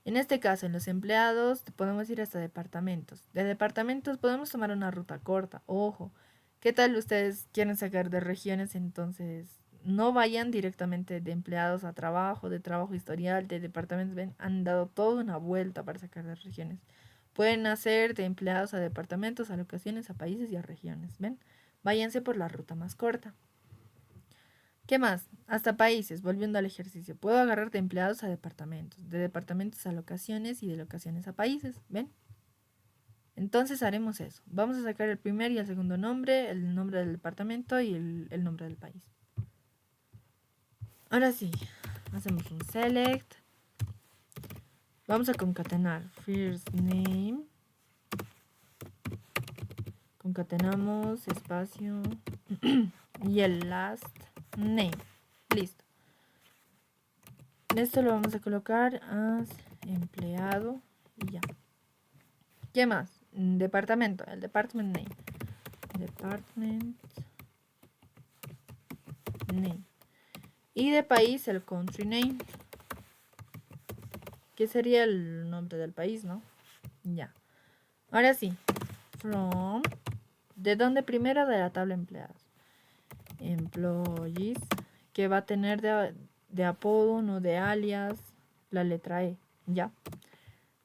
[SPEAKER 1] En este caso, en los empleados podemos ir hasta departamentos. De departamentos podemos tomar una ruta corta. Ojo, ¿qué tal ustedes quieren sacar de regiones? Entonces, no vayan directamente de empleados a trabajo, de trabajo historial, de departamentos. Ven, han dado toda una vuelta para sacar de regiones. Pueden hacer de empleados a departamentos, a locaciones, a países y a regiones. ¿Ven? Váyanse por la ruta más corta. ¿Qué más? Hasta países, volviendo al ejercicio. Puedo agarrar de empleados a departamentos, de departamentos a locaciones y de locaciones a países. ¿Ven? Entonces haremos eso. Vamos a sacar el primer y el segundo nombre, el nombre del departamento y el nombre del país. Ahora sí, hacemos un select. Vamos a concatenar first name. Concatenamos espacio y el last name. Listo. Esto lo vamos a colocar as empleado y ya. ¿Qué más? Departamento, el department name. Department name. Y de país el country name. Que sería el nombre del país, ¿no? Ya. Ahora sí. From. ¿De dónde? Primero de la tabla empleados. Employees. Que va a tener de apodo, no de alias, la letra E. Ya.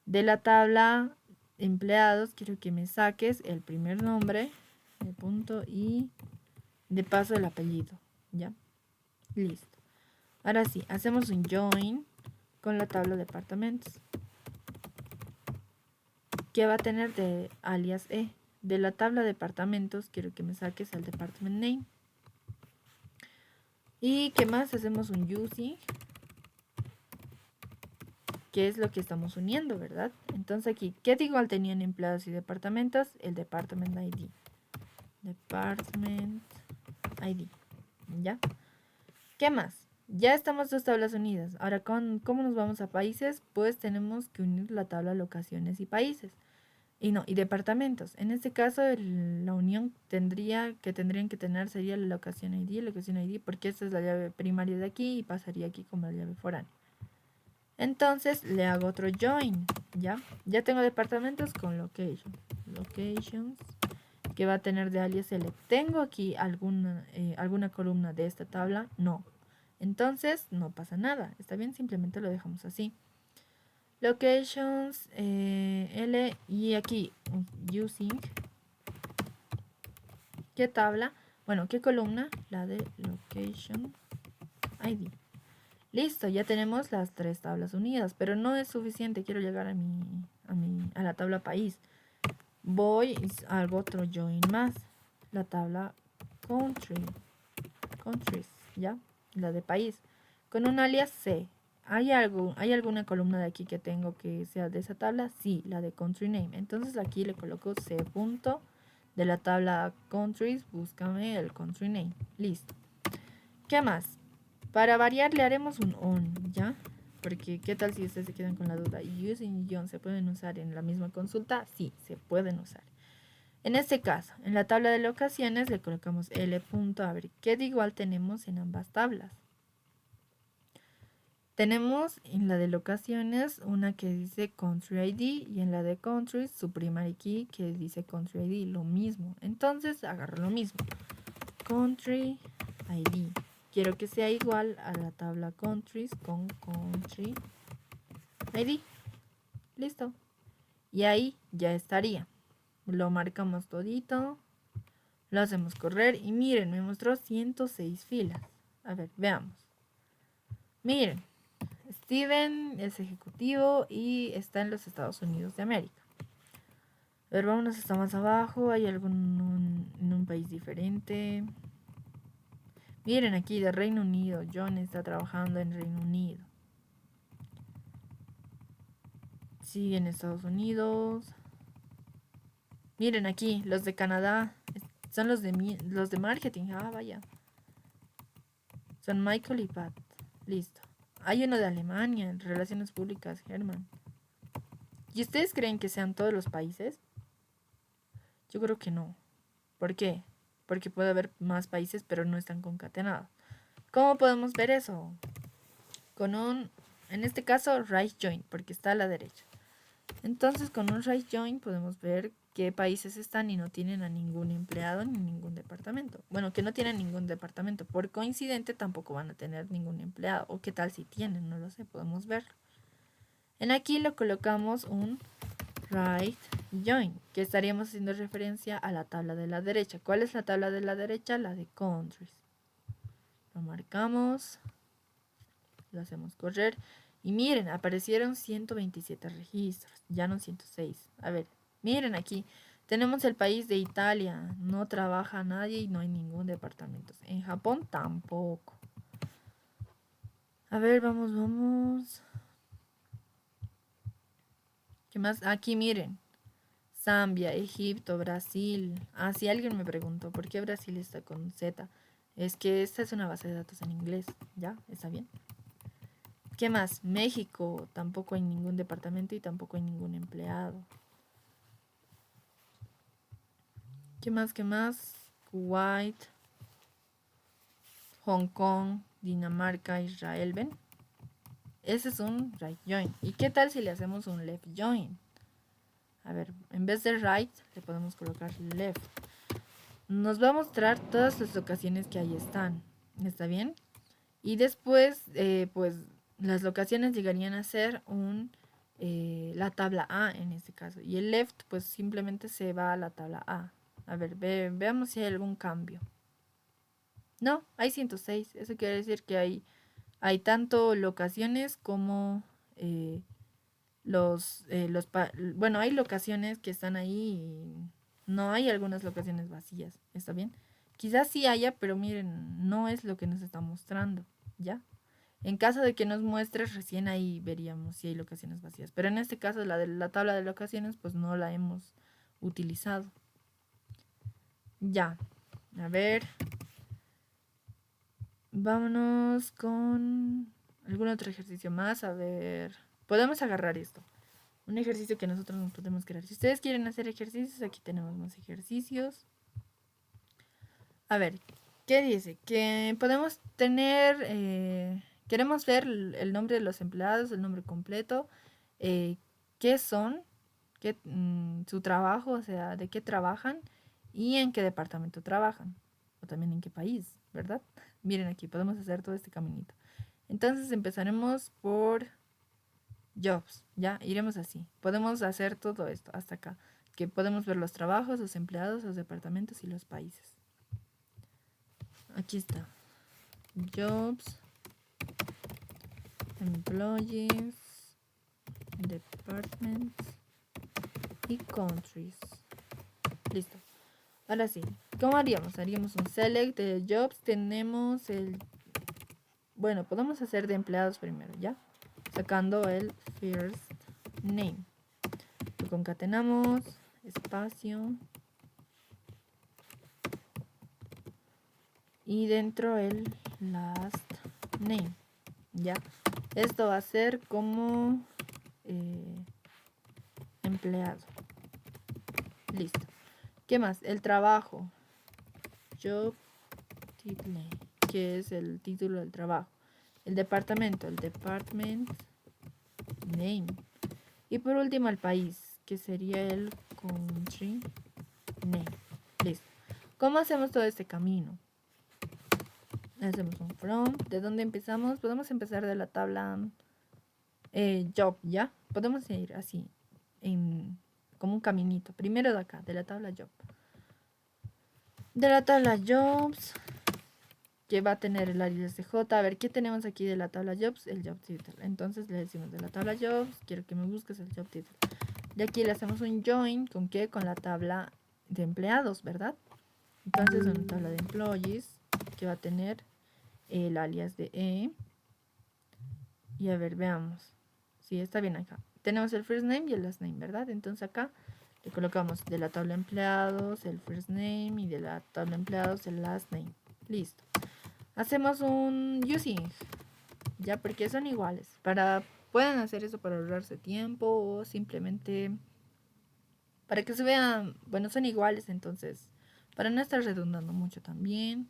[SPEAKER 1] De la tabla empleados, quiero que me saques el primer nombre, el punto y de paso el apellido. Ya. Listo. Ahora sí, hacemos un join con la tabla departamentos. Que va a tener de alias E. De la tabla departamentos, quiero que me saques el department name. ¿Y qué más? Hacemos un using, que es lo que estamos uniendo, ¿verdad? Entonces aquí, ¿qué igual tenían empleados y departamentos? El department ID. Department ID. ¿Ya? ¿Qué más? Ya estamos dos tablas unidas. Ahora, ¿cómo nos vamos a países? Pues tenemos que unir la tabla locaciones y países. Y departamentos. En este caso, la unión tendrían que tener sería la locación ID, porque esta es la llave primaria de aquí y pasaría aquí como la llave foránea. Entonces, le hago otro join, ¿ya? Ya tengo departamentos con location. Locations, que va a tener de alias select. ¿Tengo aquí alguna columna de esta tabla? No. Entonces, no pasa nada. Está bien, simplemente lo dejamos así. Locations, L, y aquí, using. ¿Qué tabla? Bueno, ¿qué columna? La de location ID. Listo, ya tenemos las tres tablas unidas, pero no es suficiente. Quiero llegar a la tabla país. Voy y hago otro join más. La tabla countries, ¿ya? La de país. Con un alias C. ¿Hay alguna columna de aquí que tengo que sea de esa tabla? Sí, la de country name. Entonces aquí le coloco C punto de la tabla countries. Búscame el country name. Listo. ¿Qué más? Para variar le haremos un on, ¿ya? Porque ¿qué tal si ustedes se quedan con la duda? ¿Using y on se pueden usar en la misma consulta? Sí, se pueden usar. En este caso, en la tabla de locaciones le colocamos L punto, a ver, ¿qué de igual tenemos en ambas tablas? Tenemos en la de locaciones una que dice Country ID y en la de Countries su primary key que dice Country ID, lo mismo. Entonces agarro lo mismo. Country ID. Quiero que sea igual a la tabla Countries con Country ID. Listo. Y ahí ya estaría. Lo marcamos todito. Lo hacemos correr y miren, me mostró 106 filas. A ver, veamos. Miren. Steven es ejecutivo y está en los Estados Unidos de América. A ver, vámonos hasta más abajo. ¿Hay algún en un país diferente? Miren aquí, de Reino Unido. John está trabajando en Reino Unido. Sí, en Estados Unidos. Miren aquí, los de Canadá. Son los de marketing. Ah, vaya. Son Michael y Pat. Listo. Hay uno de Alemania, en Relaciones Públicas, Germán. ¿Y ustedes creen que sean todos los países? Yo creo que no. ¿Por qué? Porque puede haber más países, pero no están concatenados. ¿Cómo podemos ver eso? Con en este caso, right join, porque está a la derecha. Entonces, con un right join podemos ver qué países están y no tienen a ningún empleado ni ningún departamento. Bueno, que no tienen ningún departamento. Por coincidente, tampoco van a tener ningún empleado. O qué tal si tienen, no lo sé, podemos ver. En aquí lo colocamos un right join, que estaríamos haciendo referencia a la tabla de la derecha. ¿Cuál es la tabla de la derecha? La de countries. Lo marcamos, lo hacemos correr y miren, aparecieron 127 registros, ya no 106. A ver, miren aquí, tenemos el país de Italia, no trabaja nadie y no hay ningún departamento. En Japón tampoco. A ver, vamos. ¿Qué más? Aquí miren. Zambia, Egipto, Brasil. Ah, si alguien me preguntó por qué Brasil está con Z. Es que esta es una base de datos en inglés. ¿Ya? ¿Está bien? ¿Qué más? México. Tampoco hay ningún departamento y tampoco hay ningún empleado. ¿Qué más? Kuwait, Hong Kong, Dinamarca, Israel. ¿Ven? Ese es un right join. ¿Y qué tal si le hacemos un left join? A ver, en vez de right, le podemos colocar left. Nos va a mostrar todas las locaciones que ahí están. ¿Está bien? Y después, pues, las locaciones llegarían a ser la tabla A en este caso. Y el left, pues, simplemente se va a la tabla A. A ver, veamos si hay algún cambio. No, hay 106. Eso quiere decir que hay tanto locaciones como bueno, hay locaciones que están ahí y no hay algunas locaciones vacías, ¿está bien? Quizás sí haya, pero miren, no es lo que nos está mostrando, ¿ya? En caso de que nos muestre, recién ahí veríamos si hay locaciones vacías. Pero en este caso, la de la tabla de locaciones, pues no la hemos utilizado. Ya, a ver. Vámonos con algún otro ejercicio más. A ver, podemos agarrar esto. Un ejercicio que nosotros nos podemos crear. Si ustedes quieren hacer ejercicios, aquí tenemos más ejercicios. A ver, ¿qué dice? Que podemos tener, queremos ver el nombre de los empleados, el nombre completo, qué son, su trabajo, o sea, de qué trabajan y en qué departamento trabajan, o también en qué país, ¿verdad? Miren aquí, podemos hacer todo este caminito. Entonces empezaremos por jobs, ya, iremos así. Podemos hacer todo esto hasta acá, que podemos ver los trabajos, los empleados, los departamentos y los países. Aquí está. Jobs, employees, departments y countries. Listo. Ahora sí, ¿cómo haríamos? Haríamos un select de jobs. Tenemos bueno, podemos hacer de empleados primero, ¿ya? Sacando el first name. Lo concatenamos, espacio. Y dentro el last name, ¿ya? Esto va a ser como empleado. Listo. ¿Qué más? El trabajo. Job title, que es el título del trabajo. El departamento, el department name. Y por último el país, que sería el country name. Listo. ¿Cómo hacemos todo este camino? Hacemos un from. ¿De dónde empezamos? Podemos empezar de la tabla job, ¿ya? Podemos ir así, como un caminito. Primero de acá, de la tabla job. De la tabla jobs, que va a tener el alias de J. A ver, ¿qué tenemos aquí de la tabla Jobs? El Job Title. Entonces le decimos de la tabla Jobs, quiero que me busques el Job Title. Y aquí le hacemos un join, ¿con qué? Con la tabla de empleados, ¿verdad? Entonces en la tabla de employees, que va a tener el alias de E. Y a ver, veamos. Sí, está bien acá. Tenemos el first name y el last name, ¿verdad? Entonces acá le colocamos de la tabla empleados el first name y de la tabla empleados el last name. Listo. Hacemos un using, ya, porque son iguales. Pueden hacer eso para ahorrarse tiempo o simplemente para que se vean, bueno, son iguales, entonces para no estar redundando mucho también.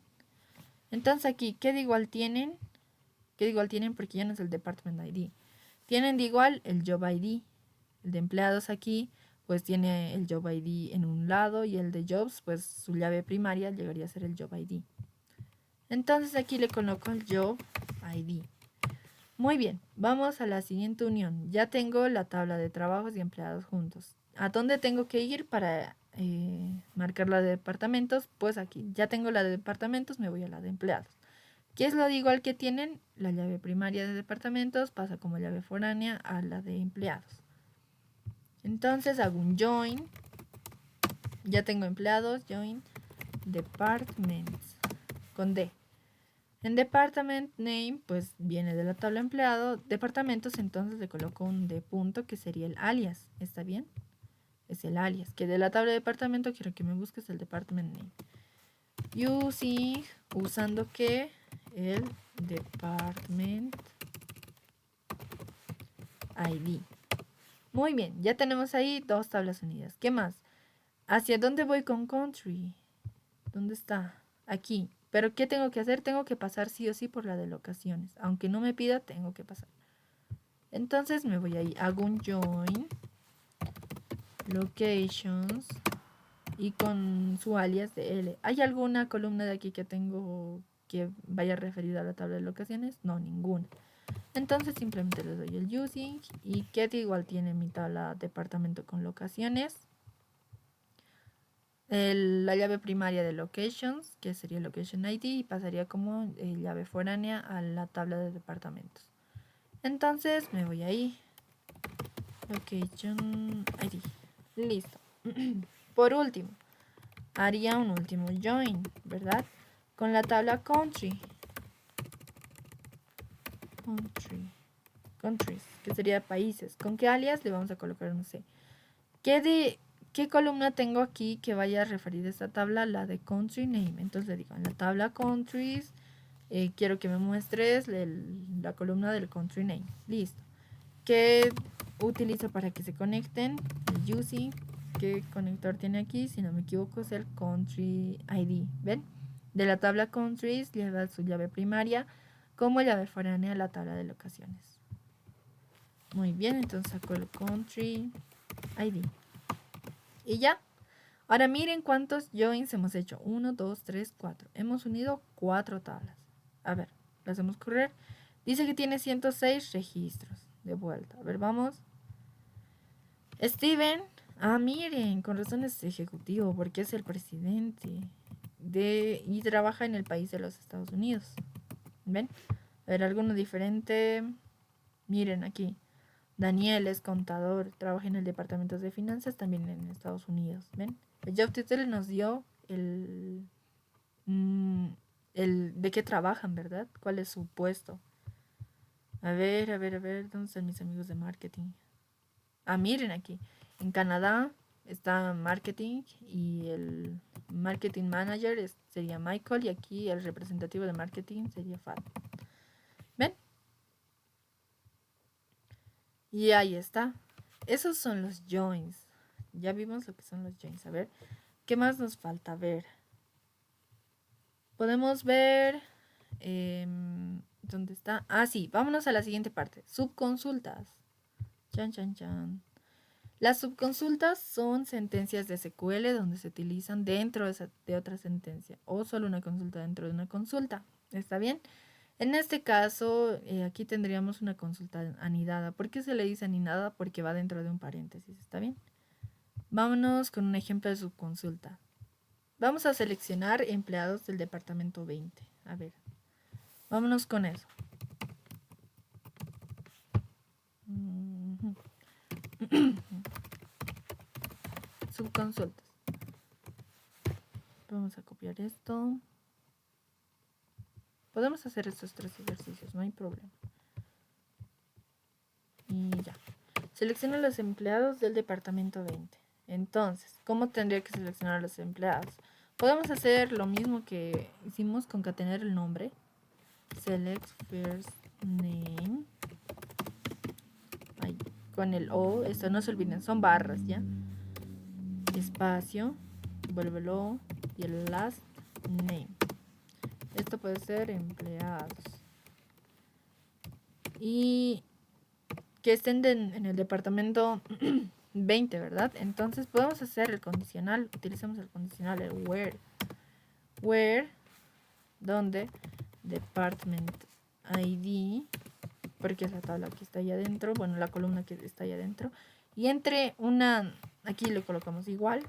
[SPEAKER 1] Entonces aquí, ¿qué de igual tienen? ¿Qué de igual tienen? Porque ya no es el Department ID. Tienen de igual el Job ID. El de empleados aquí, pues tiene el Job ID en un lado y el de Jobs, pues su llave primaria llegaría a ser el Job ID. Entonces aquí le coloco el Job ID. Muy bien, vamos a la siguiente unión. Ya tengo la tabla de trabajos y empleados juntos. ¿A dónde tengo que ir para marcar la de departamentos? Pues aquí, ya tengo la de departamentos, me voy a la de empleados. ¿Qué es lo de igual que tienen? La llave primaria de departamentos pasa como llave foránea a la de empleados. Entonces hago un join. Ya tengo empleados, join departments con D. En department name, pues viene de la tabla empleado. Departamentos, entonces le coloco un D punto que sería el alias. ¿Está bien? Es el alias. Que de la tabla de departamento quiero que me busques el department name. Using, usando que el department ID. Muy bien, ya tenemos ahí dos tablas unidas. ¿Qué más? ¿Hacia dónde voy con country? ¿Dónde está? Aquí. Pero ¿qué tengo que hacer? Tengo que pasar sí o sí por la de locaciones. Aunque no me pida, tengo que pasar. Entonces me voy ahí. Hago un join. Locations. Y con su alias de L. ¿Hay alguna columna de aquí que tengo que vaya referida a la tabla de locaciones? No, ninguna. Entonces simplemente le doy el using. Y get igual tiene mi tabla departamento con locaciones. La llave primaria de locations, que sería location ID, y pasaría como llave foránea a la tabla de departamentos. Entonces me voy ahí. Location ID. Listo. Por último, haría un último join, ¿verdad? Con la tabla country. Countries, que sería países. ¿Con qué alias le vamos a colocar? No sé. ¿Qué columna tengo aquí que vaya a referir a esta tabla? La de country name. Entonces le digo, en la tabla countries, quiero que me muestres la columna del country name. Listo. ¿Qué utilizo para que se conecten? El using. ¿Qué conector tiene aquí? Si no me equivoco es el country ID. ¿Ven? De la tabla countries lleva su llave primaria como llave foránea a la tabla de locaciones. Muy bien, entonces saco el country ID. Y ya. Ahora miren cuántos joins hemos hecho. 1, 2, 3, 4. Hemos unido 4 tablas. A ver, lo hacemos correr. Dice que tiene 106 registros. De vuelta. A ver, vamos. Steven. Ah, miren, con razón es ejecutivo porque es el presidente y trabaja en el país de los Estados Unidos. ¿Ven? A ver, alguno diferente. Miren aquí. Daniel es contador, trabaja en el departamento de finanzas también en Estados Unidos. ¿Ven? El job title nos dio el de qué trabajan, ¿verdad? ¿Cuál es su puesto? A ver, ¿dónde están mis amigos de marketing? Ah, miren aquí. En Canadá está marketing y el marketing manager sería Michael y aquí el representativo de marketing sería Fat. ¿Ven? Y ahí está. Esos son los joins. Ya vimos lo que son los joins. A ver, ¿qué más nos falta ver? Podemos ver... ¿dónde está? Ah, sí, vámonos a la siguiente parte. Subconsultas. Chan, chan, chan. Las subconsultas son sentencias de SQL donde se utilizan dentro de otra sentencia o solo una consulta dentro de una consulta. ¿Está bien? En este caso, aquí tendríamos una consulta anidada. ¿Por qué se le dice anidada? Porque va dentro de un paréntesis. ¿Está bien? Vámonos con un ejemplo de subconsulta. Vamos a seleccionar empleados del departamento 20. A ver, Vámonos con eso. Subconsultas. Vamos a copiar esto. Podemos hacer estos 3 ejercicios, no hay problema. Y ya. Selecciona los empleados del departamento 20. Entonces, ¿cómo tendría que seleccionar a los empleados? Podemos hacer lo mismo que hicimos, concatenar el nombre. Select first name. Ahí, con el O, esto no se olviden, son barras, ¿ya? Espacio, vuélvelo, y el last name. Esto puede ser empleados. Y que estén en el departamento 20, ¿verdad? Entonces podemos hacer el condicional. Utilicemos el condicional, el where. Where, donde department ID, porque es la tabla que está ahí adentro, bueno, la columna que está ahí adentro. Y entre una, aquí le colocamos igual.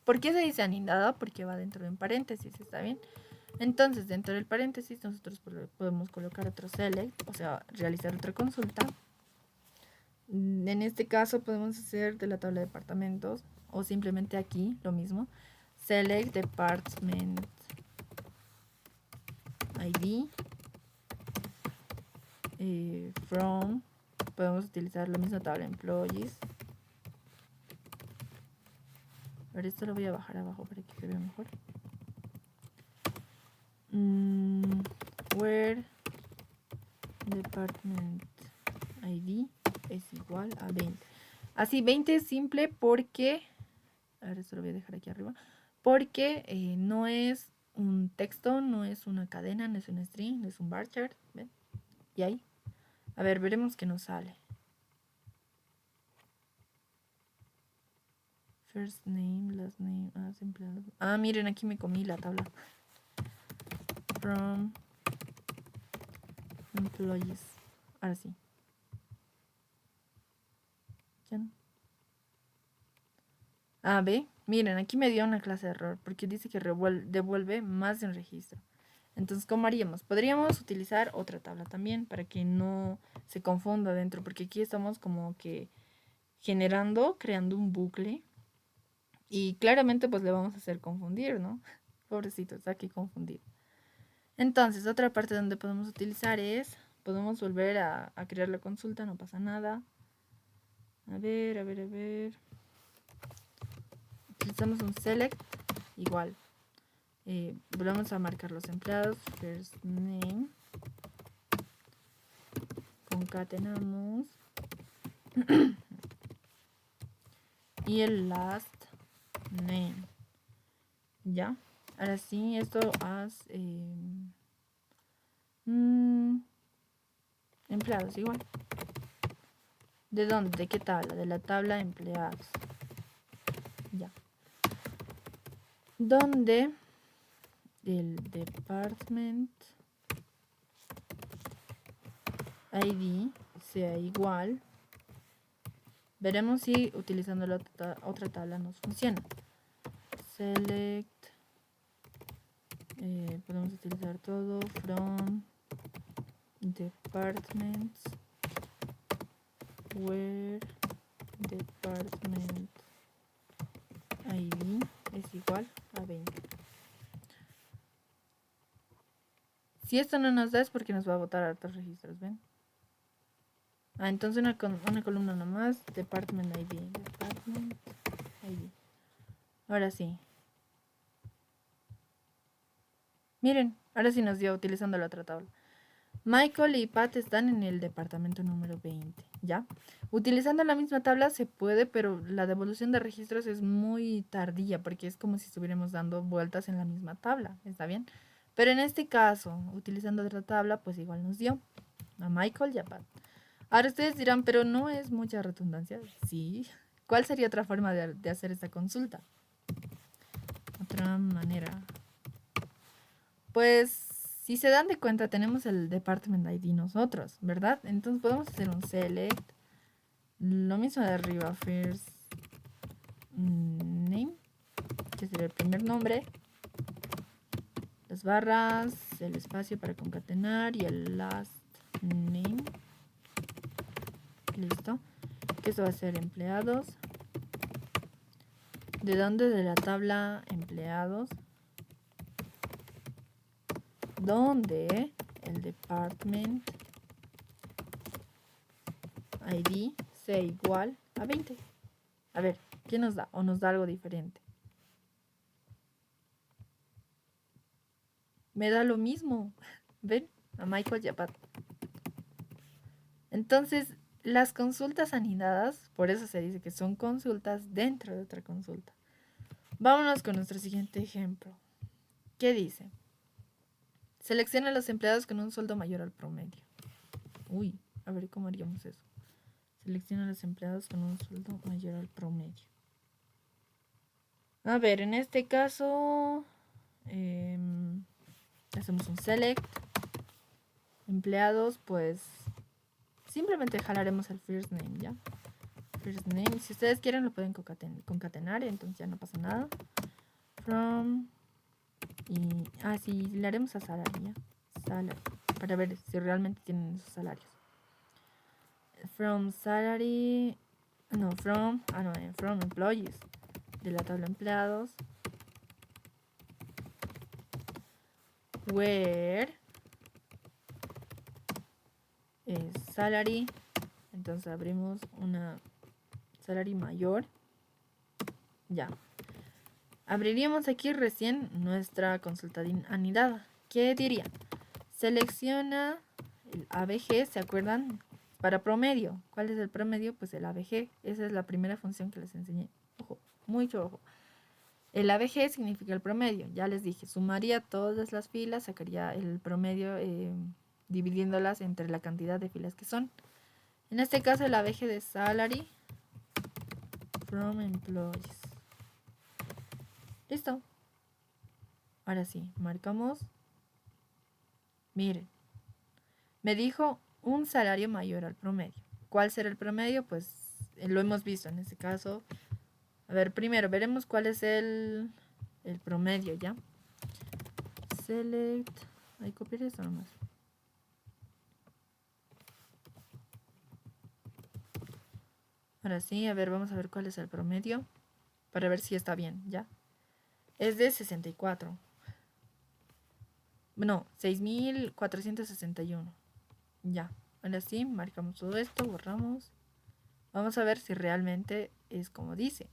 [SPEAKER 1] ¿Por qué se dice anidada? Porque va dentro de un paréntesis, ¿está bien? Entonces, dentro del paréntesis, nosotros podemos colocar otro select, o sea, realizar otra consulta. En este caso, podemos hacer de la tabla de departamentos, o simplemente aquí, lo mismo. Select department ID. From, podemos utilizar la misma tabla employees. Ahora esto lo voy a bajar abajo para que se vea mejor. Where department ID es igual a 20. Así, 20 es simple porque, ahora esto lo voy a dejar aquí arriba, porque no es un texto, no es una cadena, no es un string, no es un bar chart, ¿ven? Y ahí, a ver, veremos qué nos sale. First name, last name, empleados. Miren, aquí me comí la tabla. From employees. Ahora sí. ¿Ya no? Ve, miren, aquí me dio una clase de error porque dice que devuelve más de un registro. Entonces, ¿cómo haríamos? Podríamos utilizar otra tabla también para que no se confunda dentro, porque aquí estamos como que creando un bucle y claramente pues le vamos a hacer confundir, ¿no? Pobrecito, está aquí confundido. Entonces, otra parte donde podemos utilizar es, podemos volver a crear la consulta, no pasa nada. A ver. Utilizamos un select, igual. Volvemos a marcar los empleados, first name. Concatenamos. Y el last name. ¿Ya? Ahora sí, esto haz empleados igual. ¿De dónde? ¿De qué tabla? De la tabla empleados. Ya. Donde el department ID sea igual. Veremos si utilizando la otra tabla nos funciona. Select. Podemos utilizar todo from departments where department ID es igual a 20. Si esto no nos da es porque nos va a botar a otros registros, ¿ven? Entonces una columna nomás, department ID. Ahora sí. Miren, ahora sí nos dio utilizando la otra tabla. Michael y Pat están en el departamento número 20, ¿ya? Utilizando la misma tabla se puede, pero la devolución de registros es muy tardía porque es como si estuviéramos dando vueltas en la misma tabla, ¿está bien? Pero en este caso, utilizando otra tabla, pues igual nos dio a Michael y a Pat. Ahora ustedes dirán, pero no es mucha redundancia. Sí. ¿Cuál sería otra forma de hacer esta consulta? Otra manera. Pues, si se dan de cuenta, tenemos el department ID nosotros, ¿verdad? Entonces podemos hacer un select. Lo mismo de arriba, first name, que sería el primer nombre. las barras, el espacio para concatenar y el last name. Listo. Que eso va a ser empleados. ¿De dónde? De la tabla empleados. Donde el department ID sea igual a 20. A ver, ¿qué nos da? ¿O nos da algo diferente? Me da lo mismo. ¿Ven? A Michael Yapat. Entonces, las consultas anidadas, por eso se dice que son consultas dentro de otra consulta. Vámonos con nuestro siguiente ejemplo. ¿Qué dice? Selecciona a los empleados con un sueldo mayor al promedio. Uy, a ver cómo haríamos eso. Selecciona a los empleados con un sueldo mayor al promedio. A ver, en este caso hacemos un select. Empleados, pues simplemente jalaremos el first name, ¿ya? First name, si ustedes quieren lo pueden concatenar, entonces ya no pasa nada. From y sí, le haremos a salary, ¿ya? Salary, para ver si realmente tienen esos salarios. From salary, no, from employees, de la tabla empleados. Where es salary, entonces abrimos una salary mayor. Ya. Abriríamos aquí recién nuestra consulta anidada. ¿Qué diría? Selecciona el ABG, ¿se acuerdan? Para promedio. ¿Cuál es el promedio? Pues el ABG. Esa es la primera función que les enseñé. Ojo, mucho ojo. El ABG significa el promedio. Ya les dije, sumaría todas las filas, sacaría el promedio dividiéndolas entre la cantidad de filas que son. En este caso el ABG de salary from employees. Listo. Ahora sí, marcamos. Miren, me dijo un salario mayor al promedio. ¿Cuál será el promedio? Pues lo hemos visto en este caso. A ver, primero veremos cuál es el promedio, ¿ya? Select. Ahí copiar esto nomás. Ahora sí, a ver, vamos a ver cuál es el promedio. Para ver si está bien, ¿ya? Es de 64. No, 6.461. Ya. Ahora sí, marcamos todo esto, borramos. Vamos a ver si realmente es como dice.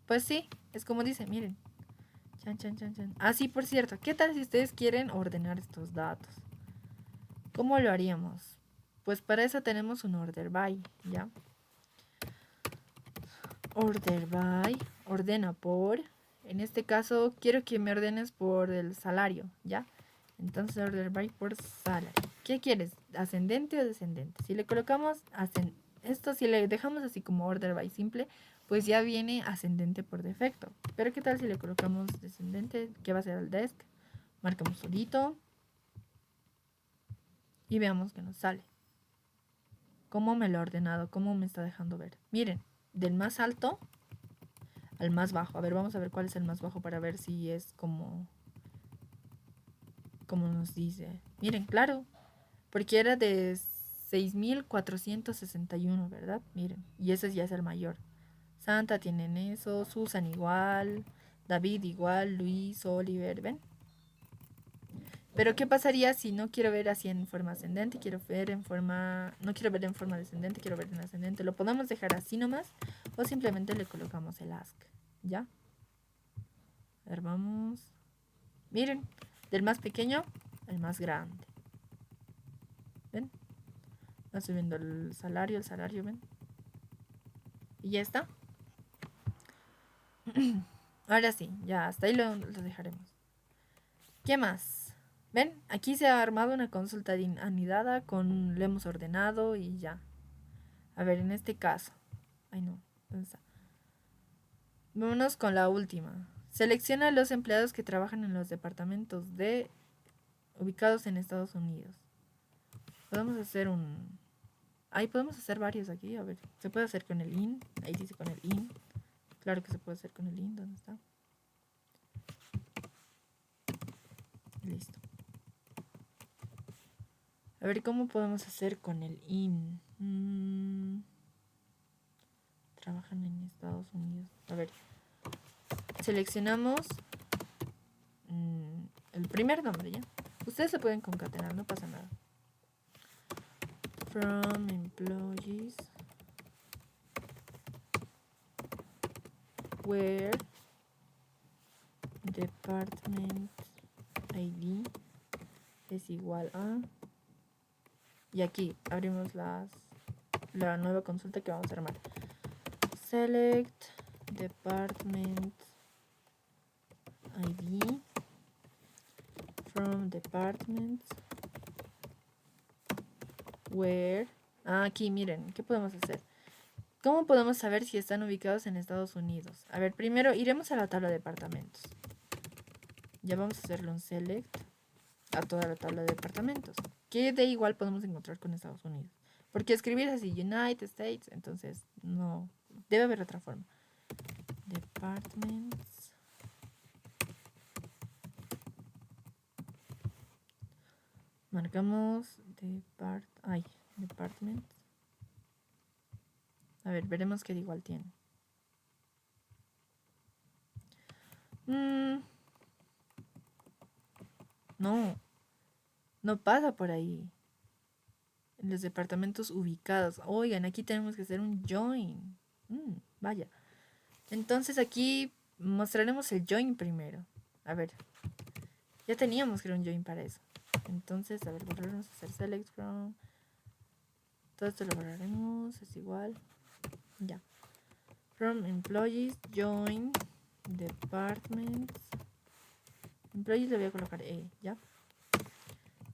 [SPEAKER 1] Pues sí, es como dice, miren. Chan, chan, chan, chan. Ah, sí, por cierto, ¿qué tal si ustedes quieren ordenar estos datos? ¿Cómo lo haríamos? Pues para eso tenemos un order by, ¿ya? Order by, ordena por. En este caso, quiero que me ordenes por el salario, ¿ya? Entonces, order by por salary. ¿Qué quieres? ¿Ascendente o descendente? Si le colocamos esto, si le dejamos así como order by simple, pues ya viene ascendente por defecto. Pero ¿qué tal si le colocamos descendente? ¿Qué va a ser el desk? Marcamos solito. Y veamos que nos sale. ¿Cómo me lo ha ordenado? ¿Cómo me está dejando ver? Miren, del más alto al más bajo. A ver, vamos a ver cuál es el más bajo para ver si es como nos dice. Miren, claro, porque era de 6.461, ¿verdad? Miren, y ese ya es el mayor. Santa tienen eso, Susan igual, David igual, Luis, Oliver, ¿ven? Pero ¿qué pasaría si no quiero ver así en forma ascendente? No quiero ver en forma descendente, quiero ver en ascendente. Lo podemos dejar así nomás o simplemente le colocamos el ask, ¿ya? A ver, vamos. Miren, del más pequeño al más grande. ¿Ven? Va subiendo el salario, ¿ven? Y ya está. Ahora sí, ya hasta ahí lo dejaremos. ¿Qué más? ¿Ven? Aquí se ha armado una consulta anidada con lo hemos ordenado y ya. A ver, en este caso. Ay, no. ¿Dónde está? Vámonos con la última. Selecciona a los empleados que trabajan en los departamentos ubicados en Estados Unidos. Podemos hacer podemos hacer varios aquí. A ver, se puede hacer con el IN. Ahí dice con el IN. Claro que se puede hacer con el IN. ¿Dónde está? Listo. A ver, ¿cómo podemos hacer con el in? Trabajan en Estados Unidos. A ver, seleccionamos el primer nombre, ¿ya? Ustedes se pueden concatenar, no pasa nada. From employees where department ID es igual a... Y aquí abrimos la nueva consulta que vamos a armar. Select department ID from departments where... aquí miren, ¿qué podemos hacer? ¿Cómo podemos saber si están ubicados en Estados Unidos? A ver, primero iremos a la tabla de departamentos. Ya vamos a hacerle un select a toda la tabla de departamentos, que de igual podemos encontrar con Estados Unidos. Porque escribir así United States, entonces no, debe haber otra forma. Departments. Marcamos departments. A ver, veremos qué de igual tiene. No pasa por ahí. En los departamentos ubicados. Oigan, aquí tenemos que hacer un join. Vaya. Entonces aquí mostraremos el join primero. A ver. Ya teníamos que era un join para eso. Entonces, a ver, volveremos a hacer select from. Todo esto lo borraremos. Es igual. Ya. From employees, join departments. Employees le voy a colocar ¿ya?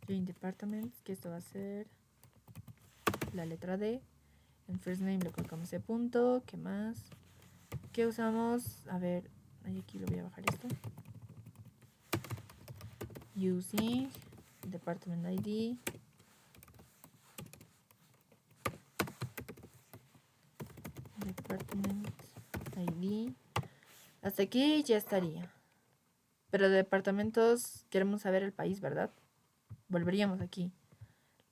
[SPEAKER 1] Join departments, que esto va a ser la letra D. En first name le colocamos ese punto. ¿Qué más? ¿Qué usamos? A ver, aquí lo voy a bajar esto. Using department ID. Department ID. Hasta aquí ya estaría. Pero de departamentos queremos saber el país, ¿verdad? Volveríamos aquí.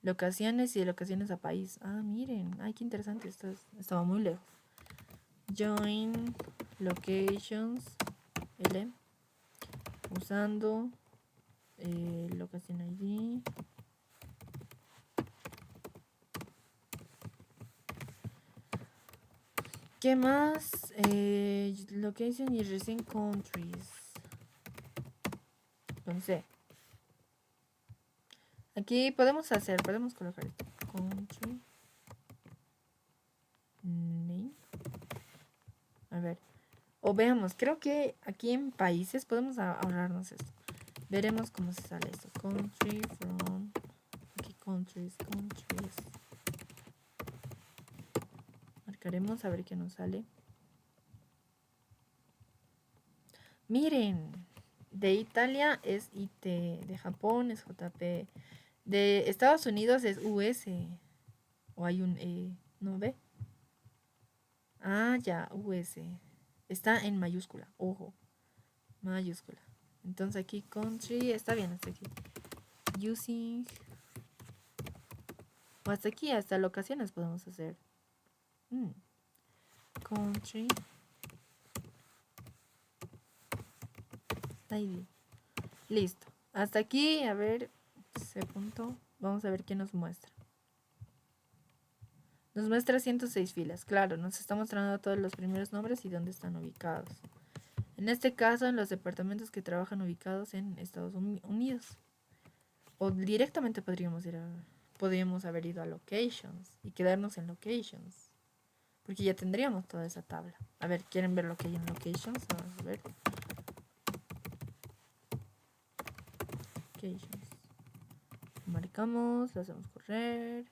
[SPEAKER 1] Locaciones y de locaciones a país. Miren. Ay, qué interesante. Esto estaba muy lejos. Join locations L usando location ID. ¿Qué más? Location y recent countries. Entonces, aquí podemos colocar esto. Country name. A ver. O veamos, creo que aquí en países podemos ahorrarnos esto. Veremos cómo se sale esto. Country from. Aquí countries. Marcaremos a ver qué nos sale. Miren. De Italia es IT. De Japón es JP. De Estados Unidos es US. O hay un E. ¿No ve? Ya, US. Está en mayúscula. Ojo. Mayúscula. Entonces aquí country. Está bien hasta aquí. Using. O hasta aquí, hasta locaciones podemos hacer. Country. ID. Listo. Hasta aquí, a ver. Ese punto. Vamos a ver qué nos muestra. Nos muestra 106 filas. Claro, nos está mostrando todos los primeros nombres y dónde están ubicados. En este caso, en los departamentos que trabajan ubicados en Estados Unidos. O directamente podríamos haber ido a locations y quedarnos en locations. Porque ya tendríamos toda esa tabla. A ver, ¿quieren ver lo que hay en locations? Vamos a ver. Locations. Marcamos, lo hacemos correr.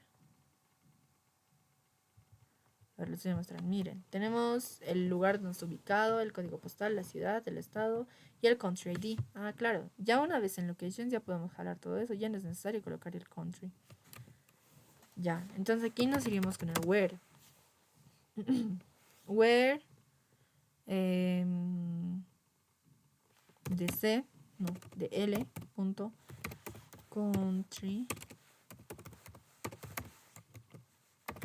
[SPEAKER 1] A ver, les voy a mostrar. Miren, tenemos el lugar donde está ubicado, el código postal, la ciudad, el estado y el country ID. Claro, ya una vez en locations ya podemos jalar todo eso. Ya no es necesario colocar el country. Ya, entonces aquí nos iríamos con el where. Where DC no, de L punto country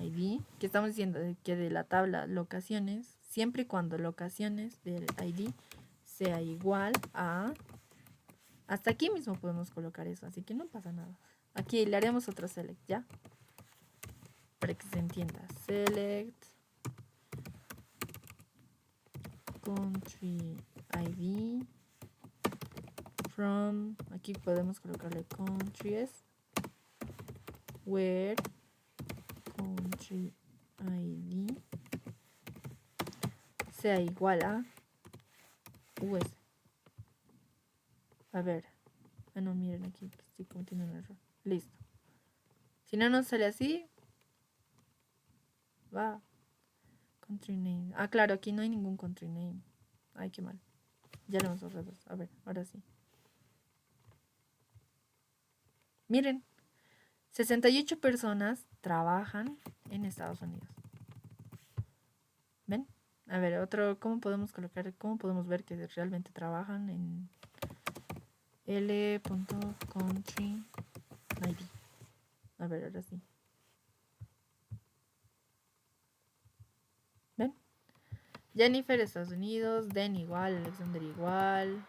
[SPEAKER 1] ID, que estamos diciendo que de la tabla locaciones, siempre y cuando locaciones del ID sea igual a... Hasta aquí mismo podemos colocar eso, así que no pasa nada. Aquí le haremos otro select, ¿ya? Para que se entienda. Select country ID from, aquí podemos colocarle countries where country ID sea igual a US. A ver. Ah, no, miren aquí que estoy cometiendo un error. Listo. Si no nos sale así, va. Country name. Ah, claro, aquí no hay ningún country name. Ay, qué mal. Ya lo hemos borrado. A ver, ahora sí. Miren, 68 personas trabajan en Estados Unidos. ¿Ven? A ver, otro, ¿cómo podemos colocar, cómo podemos ver que realmente trabajan en L.country ID? A ver, ahora sí. ¿Ven? Jennifer, Estados Unidos. Den igual. Alexander igual.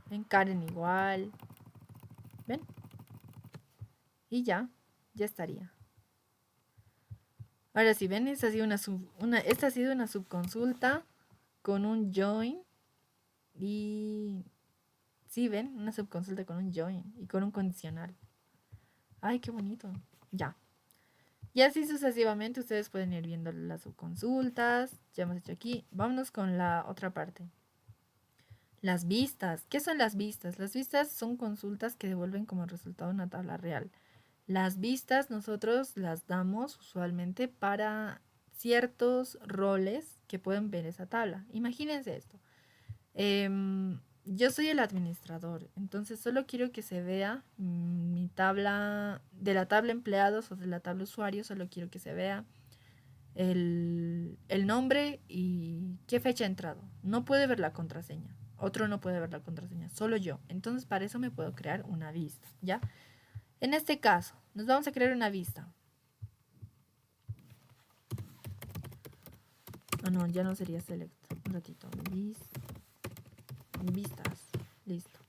[SPEAKER 1] ¿Ven? Karen igual. ¿Ven? Y ya estaría. Ahora sí, ven, esta ha sido una subconsulta con un join. Y sí, ven, una subconsulta con un join y con un condicional. Ay, qué bonito. Ya. Y así sucesivamente ustedes pueden ir viendo las subconsultas. Ya hemos hecho aquí. Vámonos con la otra parte. Las vistas. ¿Qué son las vistas? Las vistas son consultas que devuelven como resultado una tabla real. Las vistas nosotros las damos usualmente para ciertos roles que pueden ver esa tabla. Imagínense esto. Yo soy el administrador, entonces solo quiero que se vea mi tabla, de la tabla empleados o de la tabla usuarios, solo quiero que se vea el nombre y qué fecha ha entrado. No puede ver la contraseña, otro no puede ver la contraseña, solo yo. Entonces para eso me puedo crear una vista, ¿ya? En este caso, nos vamos a crear una vista. Ah, no, ya no sería select. Un ratito. Vistas. Listo.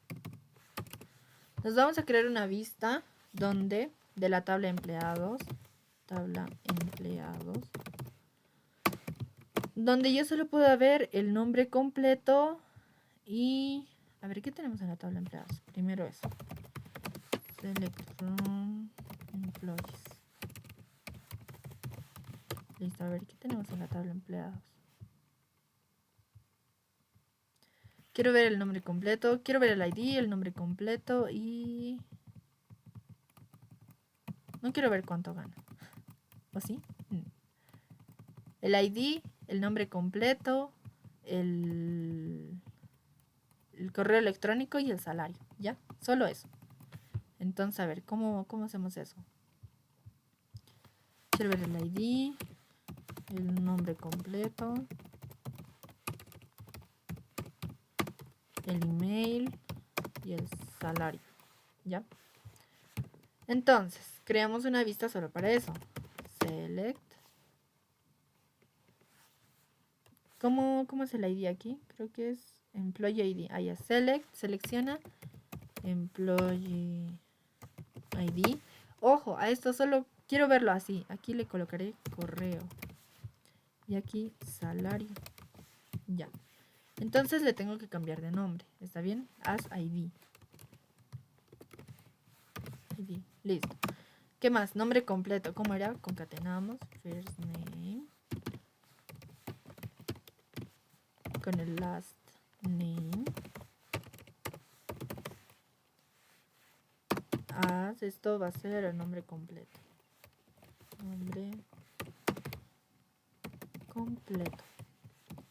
[SPEAKER 1] Nos vamos a crear una vista donde, de la tabla empleados, donde yo solo puedo ver el nombre completo y... A ver, ¿qué tenemos en la tabla empleados? Primero eso. Select from employees. Listo, a ver, ¿qué tenemos en la tabla empleados? Quiero ver el nombre completo, quiero ver el ID, el nombre completo y... No quiero ver cuánto gana. ¿O sí? El ID, el nombre completo, el correo electrónico y el salario, ¿ya? Solo eso. Entonces, a ver, ¿cómo hacemos eso? Quiero ver el ID, el nombre completo, el email y el salario, ¿ya? Entonces, creamos una vista solo para eso. Select. ¿Cómo es el ID aquí? Creo que es Employee ID. Ahí es Select, selecciona Employee ID. Ojo, a esto solo quiero verlo así. Aquí le colocaré correo. Y aquí salario. Ya. Entonces le tengo que cambiar de nombre. ¿Está bien? As ID. ID. Listo. ¿Qué más? Nombre completo. ¿Cómo era? Concatenamos. First name. Con el last name. As. Esto va a ser el nombre completo. Nombre completo.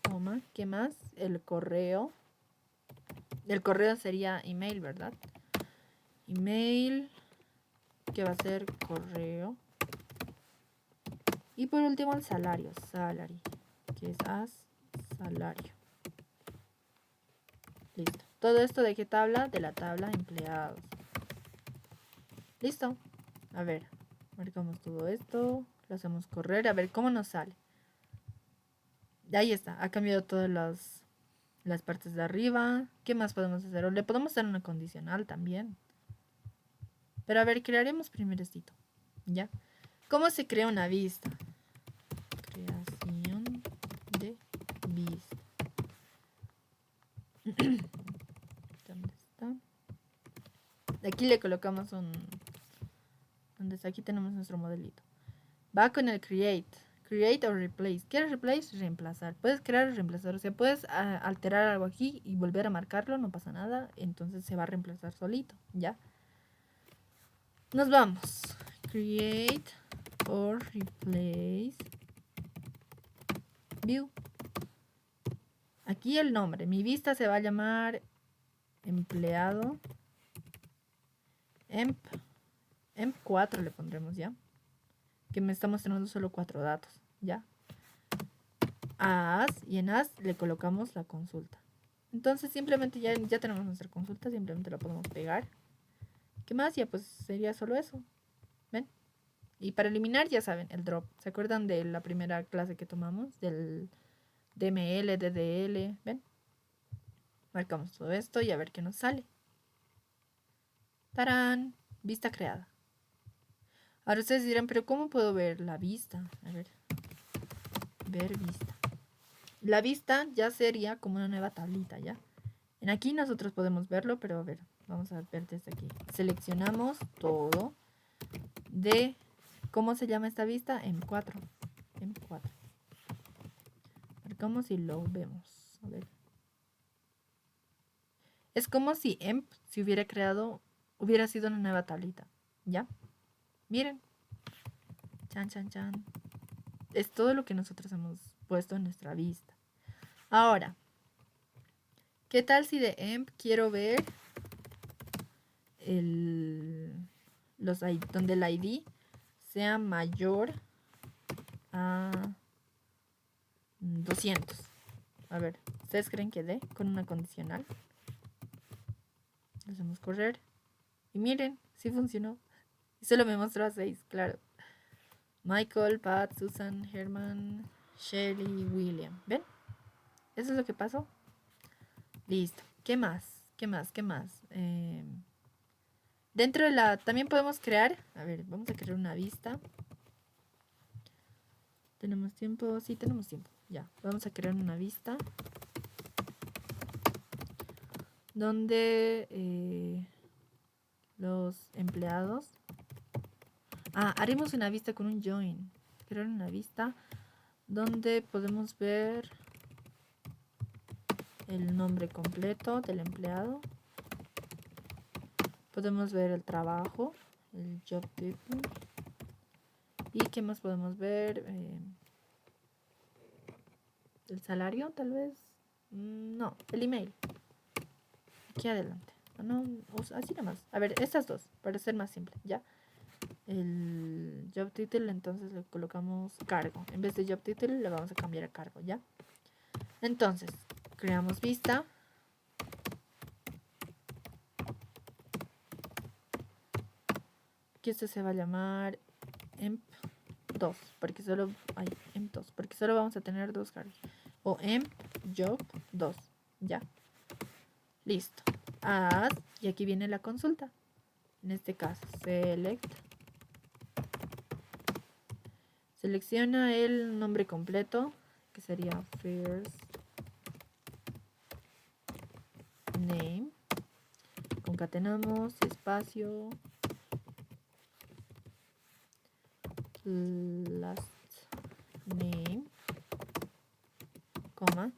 [SPEAKER 1] Coma. ¿Qué más? El correo. El correo sería email, ¿verdad? Email. Que va a ser correo. Y por último el salario. Salary. Que es as salario. Listo. ¿Todo esto de qué tabla? De la tabla empleados. Listo. A ver, marcamos todo esto, lo hacemos correr, a ver cómo nos sale. Ahí está, ha cambiado todas las partes de arriba. ¿Qué más podemos hacer? O le podemos dar una condicional también. Pero a ver, crearemos primero esto. ¿Ya? ¿Cómo se crea una vista? Creación de vista. ¿Dónde está? Aquí le colocamos un... ¿Dónde está? Aquí tenemos nuestro modelito. Va con el create. Create o replace. ¿Quieres replace? Reemplazar. Puedes crear o reemplazar. O sea, puedes alterar algo aquí y volver a marcarlo. No pasa nada. Entonces se va a reemplazar solito. ¿Ya? Nos vamos. Create or replace. View. Aquí el nombre. Mi vista se va a llamar empleado. Emp4 le pondremos ya. Que me está mostrando solo 4 datos. ¿Ya? As, y en as le colocamos la consulta. Entonces simplemente ya tenemos nuestra consulta, simplemente la podemos pegar. ¿Qué más? Ya pues sería solo eso. ¿Ven? Y para eliminar ya saben, el drop. ¿Se acuerdan de la primera clase que tomamos? Del DML, DDL. ¿Ven? Marcamos todo esto y a ver qué nos sale. ¡Tarán! Vista creada. Ahora ustedes dirán, pero ¿cómo puedo ver la vista? A ver. Ver vista. La vista ya sería como una nueva tablita, ¿ya? En aquí nosotros podemos verlo, pero a ver, vamos a ver desde aquí. Seleccionamos todo de... ¿Cómo se llama esta vista? M4. M4. Marcamos y lo vemos. A ver. Es como si EMP se hubiera creado, hubiera sido una nueva tablita, ¿ya? Miren. Chan, chan, chan. Es todo lo que nosotros hemos puesto en nuestra vista. Ahora, ¿qué tal si de EMP quiero ver donde el ID sea mayor a 200? A ver, ¿ustedes creen que dé con una condicional? Lo hacemos correr. Y miren, sí funcionó. Y solo me mostró a 6, claro. Michael, Pat, Susan, Herman, Shelly, William. ¿Ven? Eso es lo que pasó. Listo. ¿Qué más? ¿Qué más? ¿Qué más? Dentro de la... También podemos crear... A ver, vamos a crear una vista. ¿Tenemos tiempo? Sí, tenemos tiempo. Ya, vamos a crear una vista. Donde los empleados... haremos una vista con un join. Crear una vista donde podemos ver el nombre completo del empleado. Podemos ver el trabajo, el job title. ¿Y qué más podemos ver? ¿El salario, tal vez? No, el email. Aquí adelante. No, así nomás. A ver, estas dos, para ser más simple, ¿ya? El job title, entonces le colocamos cargo. En vez de job title, le vamos a cambiar a cargo, ¿ya? Entonces, creamos vista. Aquí esto se va a llamar emp2, porque solo hay emp2, porque solo vamos a tener dos cargos. O emp job 2, ¿ya? Listo. Add, y aquí viene la consulta. En este caso, selecciona el nombre completo, que sería first name. Concatenamos espacio last name, coma.